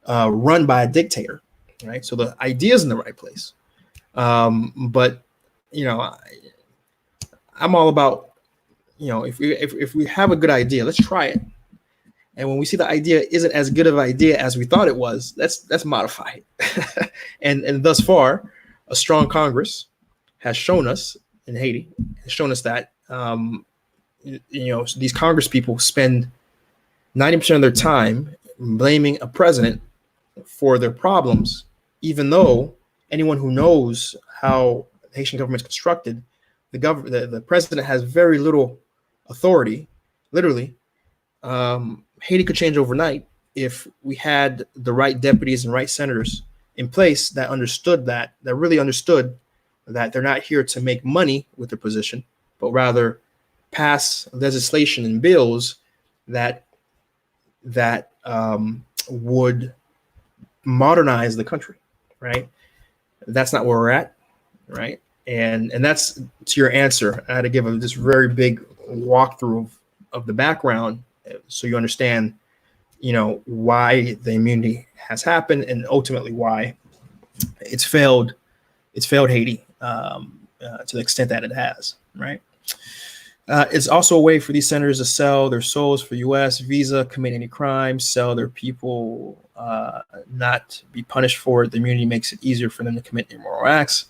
run by a dictator. right? So the idea is in the right place. But I'm all about, if we have a good idea, let's try it. And when we see the idea isn't as good of an idea as we thought it was, let's modify it. and thus far, a strong Congress has shown us in Haiti, has shown us that these Congress people spend 90% of their time blaming a president for their problems, even though anyone who knows how the Haitian government is constructed, the president has very little authority. Literally, Haiti could change overnight if we had the right deputies and right senators in place that really understood that they're not here to make money with their position, but rather pass legislation and bills that would modernize the country, right? That's not where we're at, right? And that's to your answer. I had to give this very big walkthrough of the background so you understand, why the immunity has happened and ultimately why it's failed Haiti to the extent that it has, right? It's also a way for these senators to sell their souls for U.S. visa, commit any crimes, sell their people, not be punished for it. The immunity makes it easier for them to commit immoral acts.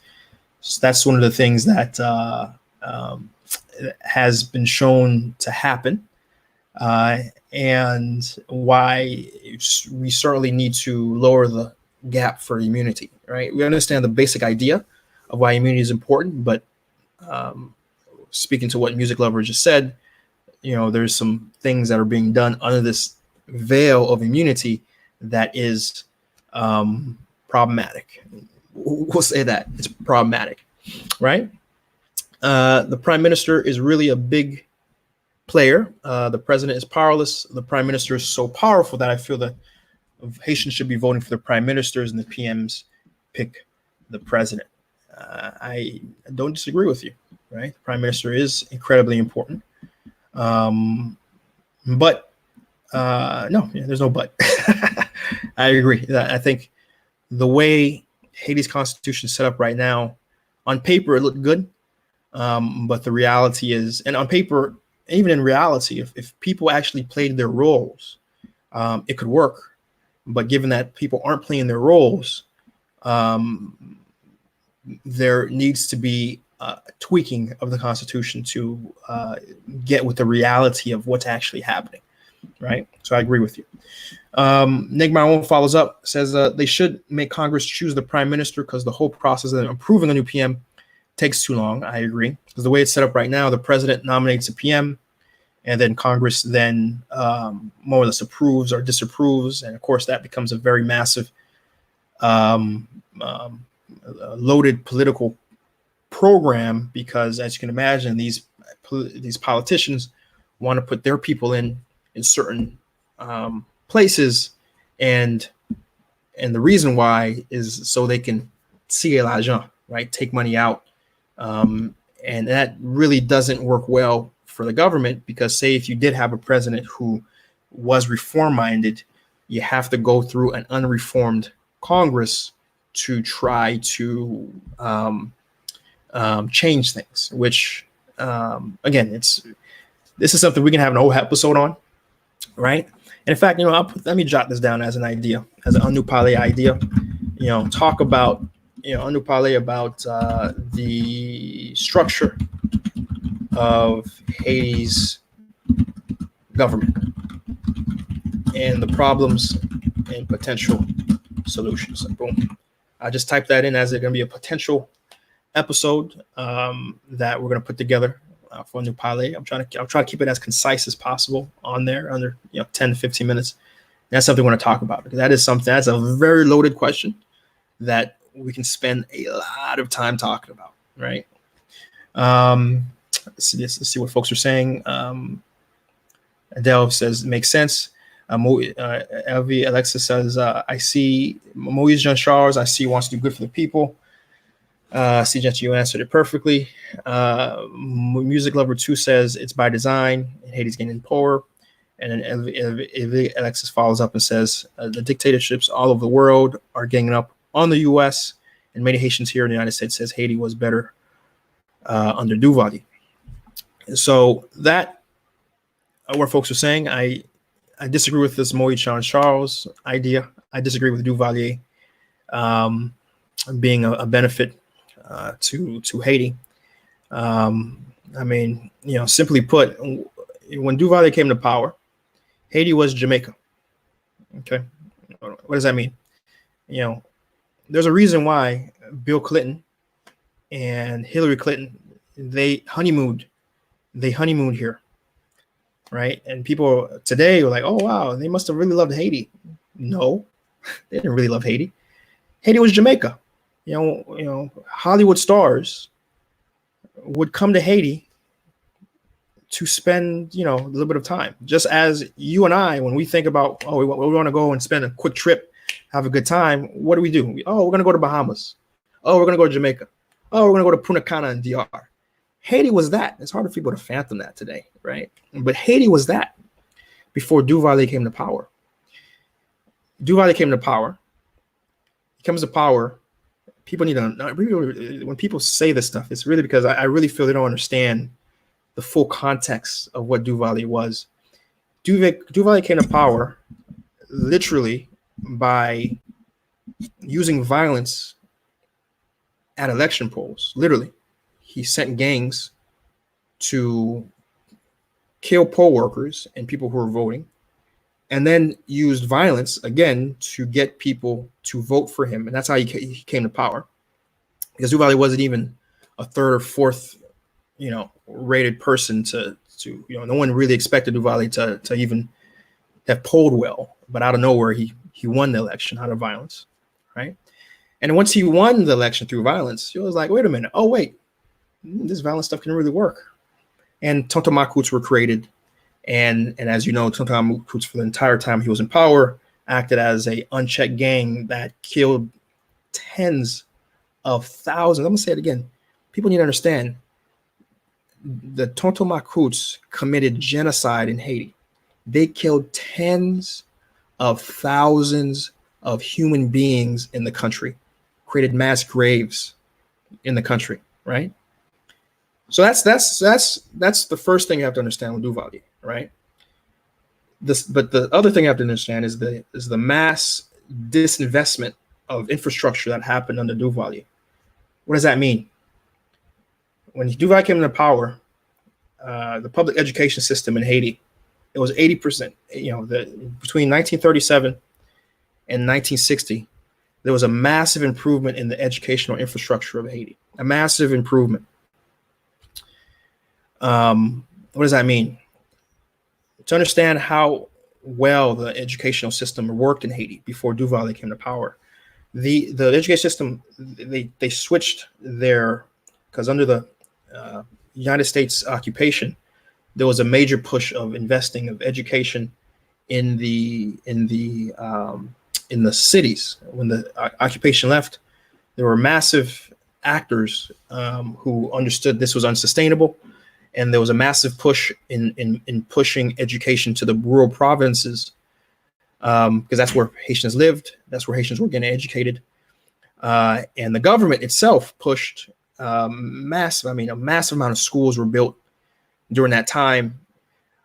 So that's one of the things that has been shown to happen, and why we certainly need to lower the gap for immunity, right? We understand the basic idea of why immunity is important, but speaking to what Music Lover just said, there's some things that are being done under this veil of immunity that is problematic. We'll say that it's problematic, right? The prime minister is really a big player. The president is powerless. The prime minister is so powerful that I feel that Haitians should be voting for the prime ministers and the PMs pick the president. I don't disagree with you, right? The prime minister is incredibly important. But no, there's no but. I agree. I think the way Haiti's constitution is set up right now, on paper, it looked good. But the reality is, and on paper, even in reality, if people actually played their roles, it could work. But given that people aren't playing their roles, there needs to be tweaking of the Constitution to get with the reality of what's actually happening, right? So I agree with you. Nick Marone follows up, says they should make Congress choose the prime minister because the whole process of approving a new PM takes too long. I agree, because the way it's set up right now, the president nominates a PM, and then Congress then more or less approves or disapproves, and of course that becomes a very massive, loaded political program, because as you can imagine, these politicians want to put their people in certain places, and the reason why is so they can scier l'argent, right? Take money out, and that really doesn't work well for the government, because say if you did have a president who was reform minded, you have to go through an unreformed Congress to try to change things, which again, this is something we can have an whole episode on, right? And in fact, let me jot this down as an idea, as an Anu Pale idea. Talk about Anu Pale about the structure of Haiti's government and the problems and potential solutions. And boom, I just typed that in as it's going to be a potential episode that we're going to put together for Anu Pale. I'm trying to keep it as concise as possible on there, under 10 to 15 minutes. And that's something we want to talk about, because that's a very loaded question that we can spend a lot of time talking about, right? Let's see what folks are saying. Adele says it makes sense. LV Alexa says, I see Moise Jean Charles. I see he wants to do good for the people. Seejeanty, you answered it perfectly. Music Lover 2 says it's by design, and Haiti's getting poorer. And then LV Alexis follows up and says the dictatorships all over the world are ganging up on the U.S. and many Haitians here in the United States says Haiti was better under Duvalier. So that what folks are saying. I disagree with this Moïse Jean-Charles idea. I disagree with Duvalier being a benefit to Haiti. I mean, simply put, when Duvalier came to power, Haiti was Jamaica. Okay, what does that mean? There's a reason why Bill Clinton and Hillary Clinton they honeymooned here, right? And people today were like, "Oh wow, they must have really loved Haiti." No, they didn't really love Haiti. Haiti was Jamaica. Hollywood stars would come to Haiti to spend, a little bit of time. Just as you and I, when we think about, we want to go and spend a quick trip, have a good time, what do? We're going to go to Bahamas. Oh, we're going to go to Jamaica. Oh, we're going to go to Punta Cana and DR. Haiti was that. It's hard for people to fathom that today, right? But Haiti was that before Duvalier came to power. Duvalier came to power. He comes to power. People need to, when people say this stuff, it's really because I really feel they don't understand the full context of what Duvalier was. Duvalier came to power literally by using violence at election polls. Literally, he sent gangs to kill poll workers and people who were voting, and then used violence again to get people to vote for him. And that's how he came to power, because Duvalier wasn't even a third or fourth, rated person to no one really expected Duvalier to even have polled well, but out of nowhere, he won the election out of violence, right? And once he won the election through violence, he was like, wait a minute, oh wait, this violent stuff can really work. And Tonton Macoutes were created. And as you know, Tonton Macoutes, for the entire time he was in power, acted as a unchecked gang that killed tens of thousands. I'm gonna say it again. People need to understand the Tonton Macoutes committed genocide in Haiti. They killed tens of thousands of human beings in the country, created mass graves in the country, right? So that's the first thing you have to understand with Duvalier, right? But the other thing you have to understand is the mass disinvestment of infrastructure that happened under Duvalier. What does that mean? When Duvalier came into power, the public education system in Haiti, it was 80%. Between 1937 and 1960, there was a massive improvement in the educational infrastructure of Haiti. A massive improvement. What does that mean? To understand how well the educational system worked in Haiti before Duvalier came to power, the education system, they switched because under the United States occupation, there was a major push of investing of education in the cities. When the occupation left, there were massive actors who understood this was unsustainable. And there was a massive push in pushing education to the rural provinces, because that's where Haitians lived. That's where Haitians were getting educated. And the government itself pushed a massive amount of schools were built during that time.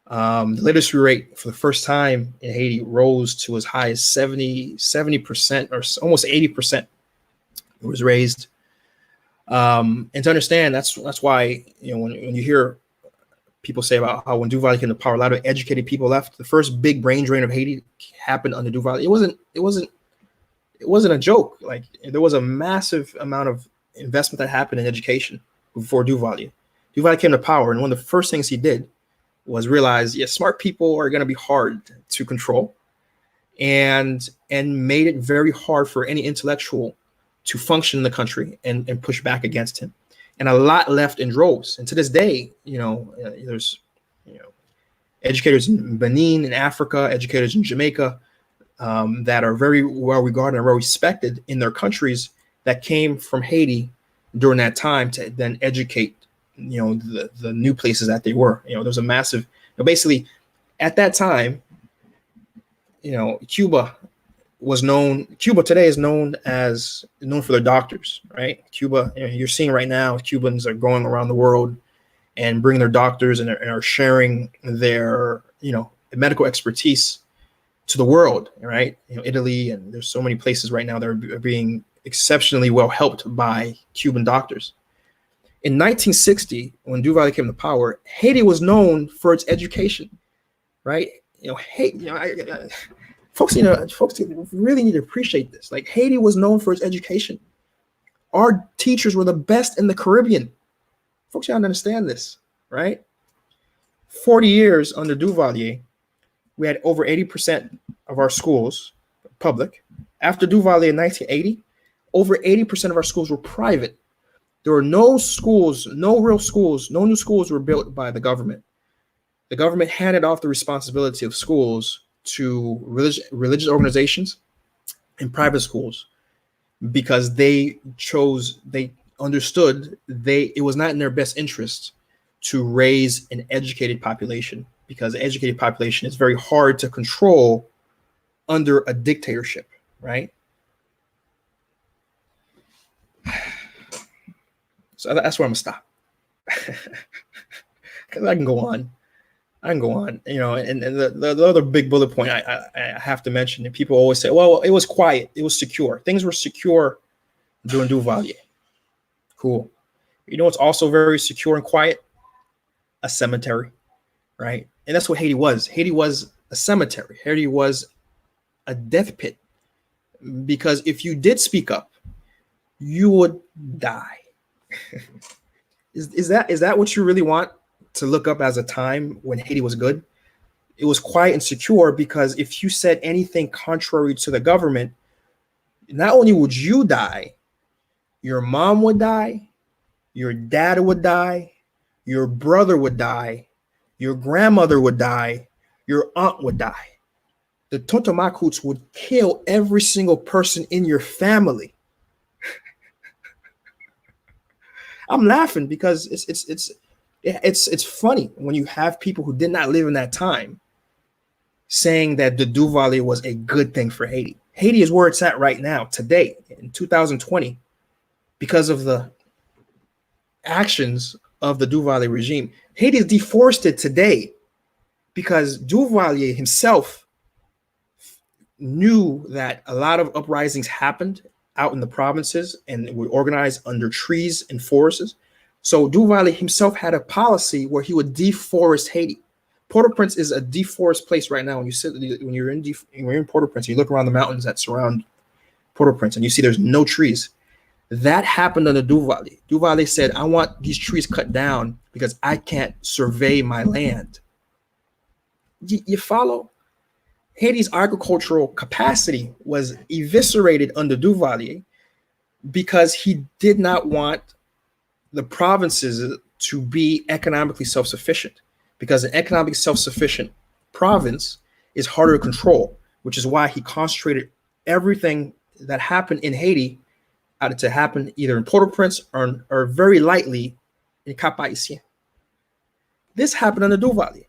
The literacy rate for the first time in Haiti rose to as high as 70% or almost 80%. It was raised. And to understand, that's why, when you hear people say about how when Duvalier came to power, a lot of educated people left. The first big brain drain of Haiti happened under Duvalier. It wasn't a joke. Like, there was a massive amount of investment that happened in education before Duvalier. Duvalier came to power, and one of the first things he did was realize, smart people are going to be hard to control, and made it very hard for any intellectual to function in the country and push back against him. And a lot left in droves. And to this day, there's educators in Benin, in Africa, educators in Jamaica, that are very well regarded and well respected in their countries, that came from Haiti during that time to then educate, the new places that they were. There was a massive, basically at that time, Cuba Cuba today is known for their doctors, right? Cuba, you're seeing right now, Cubans are going around the world and bringing their doctors and are sharing their, medical expertise to the world, right? Italy, and there's so many places right now that are being exceptionally well helped by Cuban doctors. In 1960, when Duvalier came to power, Haiti was known for its education, right? Haiti, folks really need to appreciate this. Like, Haiti was known for its education. Our teachers were the best in the Caribbean. Folks, you don't understand this, right? 40 years under Duvalier, we had over 80% of our schools public. After Duvalier in 1980, over 80% of our schools were private. There were no schools, no real schools, no new schools were built by the government. The government handed off the responsibility of schools to religious organizations and private schools because they understood it was not in their best interest to raise an educated population, because the educated population is very hard to control under a dictatorship, right? So that's where I'm gonna stop. Because I can go on. And the other big bullet point I have to mention, and people always say, well, it was quiet, it was secure. Things were secure during Duvalier. Cool. You know what's also very secure and quiet? A cemetery, right? And that's what Haiti was. Haiti was a cemetery. Haiti was a death pit. Because if you did speak up, you would die. Is that what you really want to look up as a time when Haiti was good? It was quiet and secure because if you said anything contrary to the government, not only would you die, your mom would die, your dad would die, your brother would die, your grandmother would die, your aunt would die. The Tontomakuts would kill every single person in your family. I'm laughing because it's funny when you have people who did not live in that time saying that the Duvalier was a good thing for Haiti. Haiti is where it's at right now, today, in 2020, because of the actions of the Duvalier regime. Haiti is deforested today because Duvalier himself knew that a lot of uprisings happened out in the provinces and were organized under trees and forests. So Duvalier himself had a policy where he would deforest Haiti. Port-au-Prince is a deforested place right now. When you're in Port-au-Prince, you look around the mountains that surround Port-au-Prince and you see there's no trees. That happened under Duvalier. Duvalier said, I want these trees cut down because I can't survey my land. You follow? Haiti's agricultural capacity was eviscerated under Duvalier because he did not want the provinces to be economically self-sufficient, because an economically self-sufficient province is harder to control, which is why he concentrated everything that happened in Haiti to happen either in Port-au-Prince or very lightly in Cap-Haïtien. This happened under Duvalier.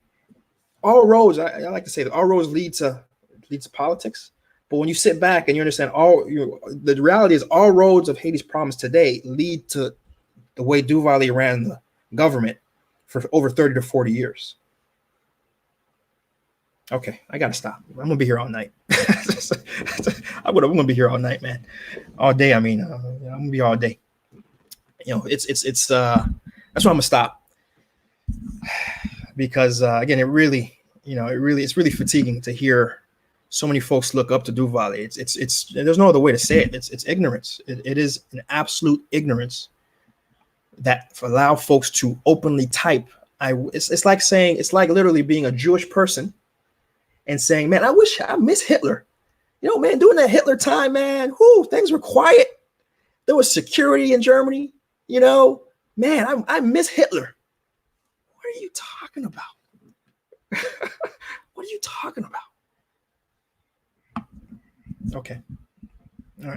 All roads, I like to say that all roads lead to politics. But when you sit back and you understand the reality is all roads of Haiti's problems today lead to the way Duvalier ran the government for over 30 to 40 years. Okay, I gotta stop. I'm gonna be here all night. I'm gonna be here all night, man. All day. I mean, I'm gonna be all day. It's that's why I'm gonna stop. Because again, it's really fatiguing to hear so many folks look up to Duvalier. It's there's no other way to say it. It's ignorance. It is an absolute ignorance that allow folks to openly type. It's like literally being a Jewish person and saying, man, I miss Hitler. Man, during that Hitler time, man, things were quiet. There was security in Germany. Man, I miss Hitler. What are you talking about? What are you talking about? Okay. All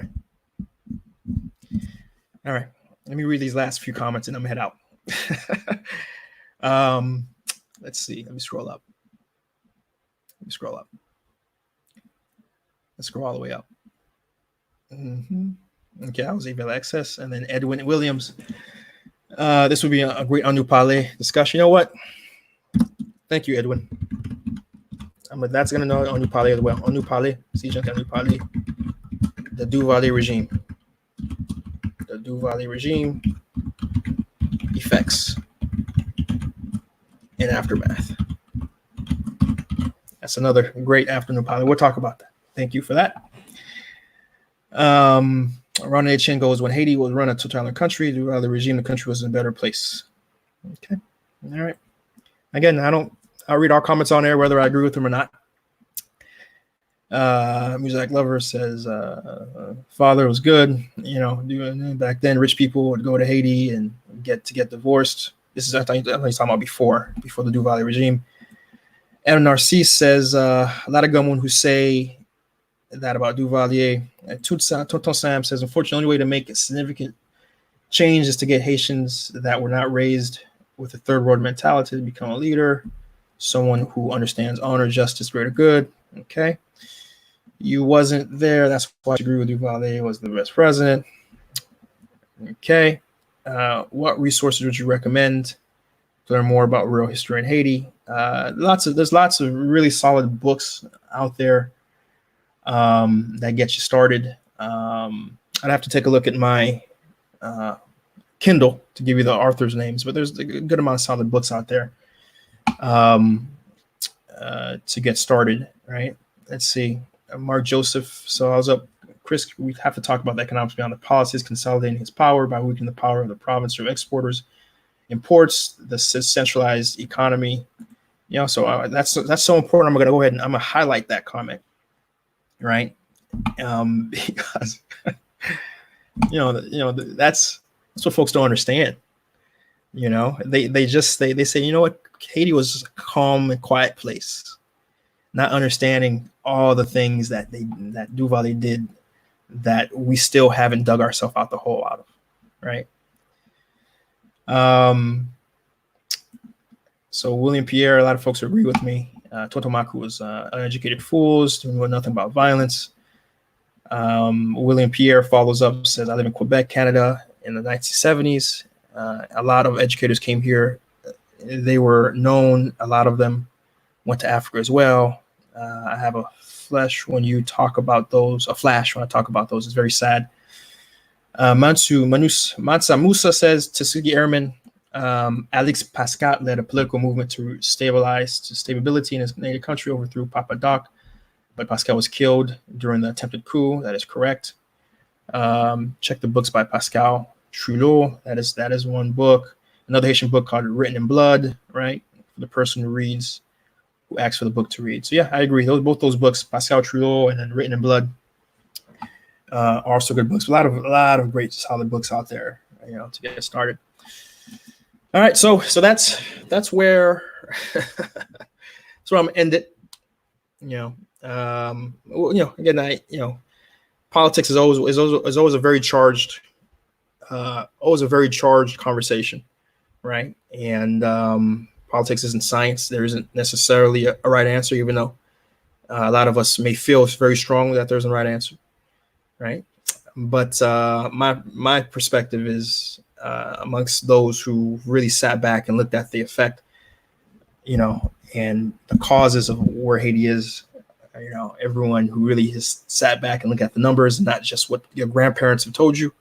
right. Let me read these last few comments and I'm head out. Let's see. Let me scroll up. Let's scroll all the way up. Okay, I was able to access. And then Edwin Williams. This would be a great Anupale discussion. You know what? Thank you, Edwin. That's going to know Anupale as well. Anupale, Seejeanty Anupale, the Duvalier regime. The Duvalier regime, effects, and aftermath. That's another great afternoon pilot. We'll talk about that. Thank you for that. Ron A. Chin goes, when Haiti was run a totalitarian country, the regime, the country was in a better place. Okay. All right. Again, I'll read our comments on there, whether I agree with them or not. Music Lover says, father was good. You know, back then, rich people would go to Haiti and get divorced. This is, I thought he was talking about before the Duvalier regime. And Narcisse says, a lot of Gamoun who say that about Duvalier. Tonton Sam says, unfortunately, the only way to make a significant change is to get Haitians that were not raised with a third world mentality to become a leader, someone who understands honor, justice, greater good. Okay. You wasn't there. That's why I agree with Duvalier was the best president. Okay. What resources would you recommend to learn more about real history in Haiti? There's lots of really solid books out there that get you started. I'd have to take a look at my Kindle to give you the authors' names, but there's a good amount of solid books out there to get started, right? Let's see. Mark Joseph. So I was up, Chris, we have to talk about the economics beyond the policies, consolidating his power by weakening the power of the province through exporters, imports, the centralized economy. You know, so that's so important. I'm going to go ahead and I'm going to highlight that comment, right? Because that's what folks don't understand. You know, they say, you know what, Haiti was a calm and quiet place, not understanding all the things that Duvalier did that we still haven't dug ourselves out the hole out of, right? So William Pierre, a lot of folks agree with me. Totomaku was uneducated fools who knew nothing about violence. William Pierre follows up, says, I live in Quebec, Canada in the 1970s. A lot of educators came here. They were known. A lot of them went to Africa as well. I have a flash when I talk about those. It's very sad. Mansa Musa says, Tuskegee Airmen, Alex Pascal led a political movement to stability in his native country, overthrew Papa Doc, but Pascal was killed during the attempted coup. That is correct. Check the books by Pascal Trulot. That is one book. Another Haitian book called Written in Blood, right? For the person who asks for the book to read. So yeah, I agree. Both those books, Pascal Trulot and then Written in Blood, are also good books. A lot of great solid books out there, you know, to get started. All right, so that's where that's where I'm gonna end it. Again, politics is always a very charged, conversation, right? And politics isn't science. There isn't necessarily a right answer, even though a lot of us may feel very strongly that there's a right answer, right? But my perspective is amongst those who really sat back and looked at the effect, and the causes of where Haiti is. Everyone who really has sat back and looked at the numbers, not just what your grandparents have told you,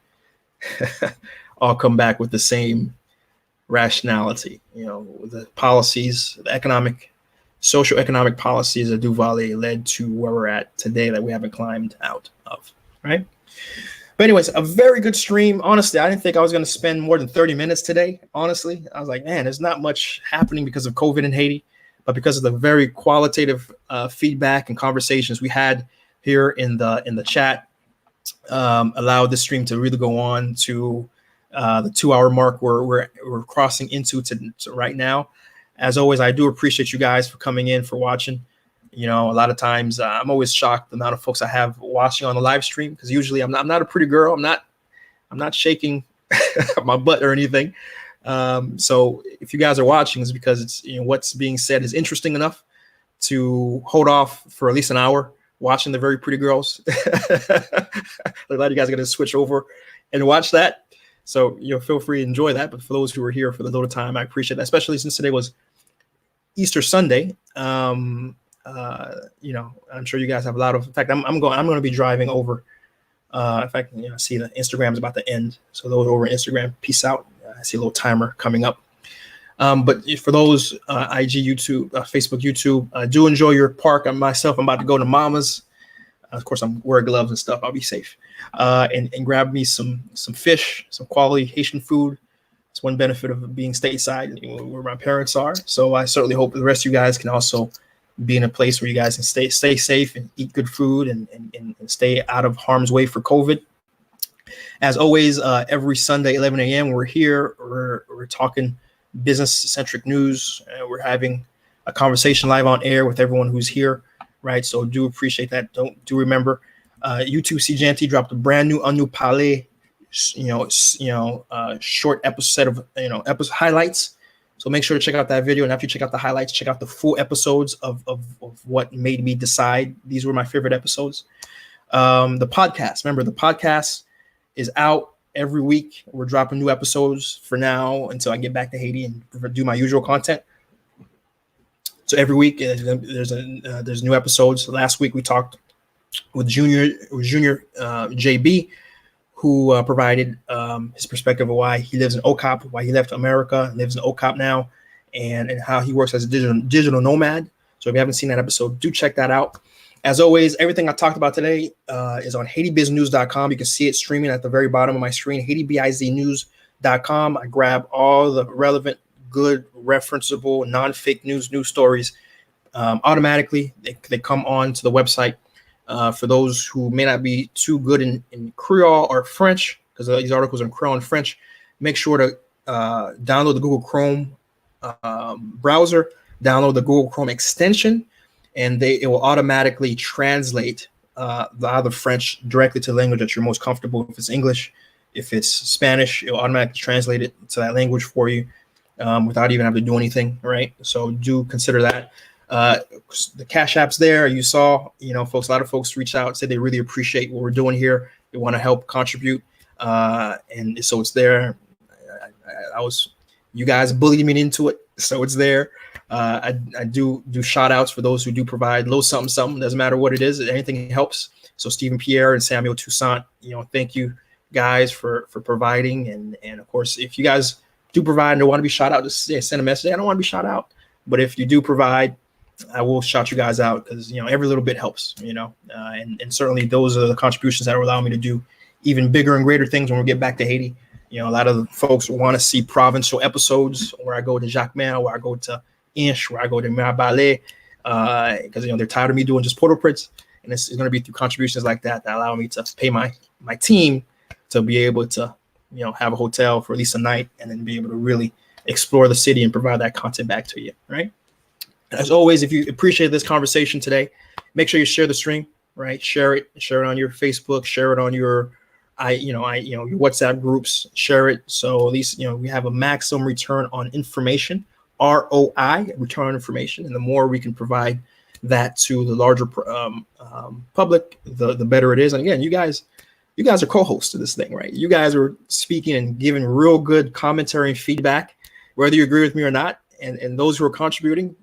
all come back with the same rationality. The policies, the social economic policies of Duvalier led to where we're at today that we haven't climbed out of, right? But anyways, a very good stream. Honestly, I didn't think I was going to spend more than 30 minutes today. Honestly, I was like, man, there's not much happening because of COVID in Haiti, but because of the very qualitative feedback and conversations we had here in the chat, allowed this stream to really go on to the 2-hour mark we're crossing into to right now. As always, I do appreciate you guys for coming in, for watching. A lot of times I'm always shocked the amount of folks I have watching on the live stream, because usually I'm not a pretty girl. I'm not shaking my butt or anything. So if you guys are watching, it's because it's what's being said is interesting enough to hold off for at least an hour watching the very pretty girls. A lot of you guys are going to switch over and watch that. So, feel free to enjoy that. But for those who are here for the little time, I appreciate that, especially since today was Easter Sunday. I'm sure you guys have a lot of, in fact, I'm going to be driving over. In fact, I see the Instagram is about to end. So those over Instagram, peace out. I see a little timer coming up. But for those IG, YouTube, Facebook, YouTube, do enjoy your park. I'm about to go to Mama's. Of course, I'm wearing gloves and stuff. I'll be safe. And grab me some fish, some quality Haitian food. It's one benefit of being stateside, where my parents are. So I certainly hope the rest of you guys can also be in a place where you guys can stay safe and eat good food and stay out of harm's way for COVID. As always, every Sunday, 11 a.m., we're here. We're talking business-centric news. We're having a conversation live on air with everyone who's here, right? So do appreciate that. Do remember, YouTube Seejeanty dropped a brand new Anu Palais, short episode of episode highlights. So make sure to check out that video, and after you check out the highlights, check out the full episodes of what made me decide these were my favorite episodes. The podcast, remember, the podcast is out every week. We're dropping new episodes for now until I get back to Haiti and do my usual content. So every week there's new episodes. Last week we talked with Junior JB, who provided his perspective of why he lives in OCOP, why he left America and lives in OCOP now, and how he works as a digital nomad. So if you haven't seen that episode, do check that out. As always, everything I talked about today is on HaitiBizNews.com. You can see it streaming at the very bottom of my screen, HaitiBizNews.com. I grab all the relevant, good, referenceable, non-fake news stories automatically. They come on to the website. For those who may not be too good in Creole or French, because these articles are in Creole and French, make sure to download the Google Chrome browser, download the Google Chrome extension, and it will automatically translate the French directly to the language that you're most comfortable. If it's English, if it's Spanish, it will automatically translate it to that language for you without even having to do anything, right? So do consider that. The Cash App's there. You saw, folks, a lot of folks reached out, said they really appreciate what we're doing here. They want to help contribute. And so it's there. You guys bullied me into it. So it's there. I do shout outs for those who do provide little something, doesn't matter what it is. Anything helps. So Stephen Pierre and Samuel Toussaint, thank you guys for providing. And of course, if you guys do provide and don't want to be shout out, just send a message. I don't want to be shout out, but if you do provide, I will shout you guys out, because every little bit helps, and certainly those are the contributions that will allow me to do even bigger and greater things when we get back to Haiti. A lot of the folks want to see provincial episodes where I go to Jacquemin, where I go to Inch, where I go to Mirabalais, because they're tired of me doing just Port-au-Prince, and it's going to be through contributions like that allow me to pay my team to be able to have a hotel for at least a night, and then be able to really explore the city and provide that content back to you, right? As always, if you appreciate this conversation today, make sure you share the stream, right? Share it on your Facebook, share it on your your WhatsApp groups, share it. So at least, we have a maximum return on information, ROI, return on information. And the more we can provide that to the larger public, the better it is. And again, you guys are co-hosts of this thing, right? You guys are speaking and giving real good commentary and feedback, whether you agree with me or not. And those who are contributing,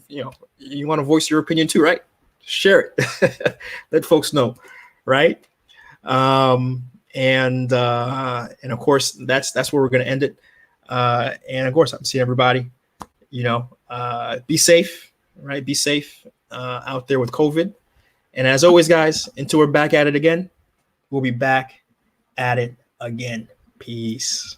you want to voice your opinion too, right? Share it. Let folks know, right? And of course, that's where we're going to end it. And of course, I'm seeing everybody, be safe, right? Be safe out there with COVID. And as always, guys, until we're back at it again, we'll be back at it again. Peace.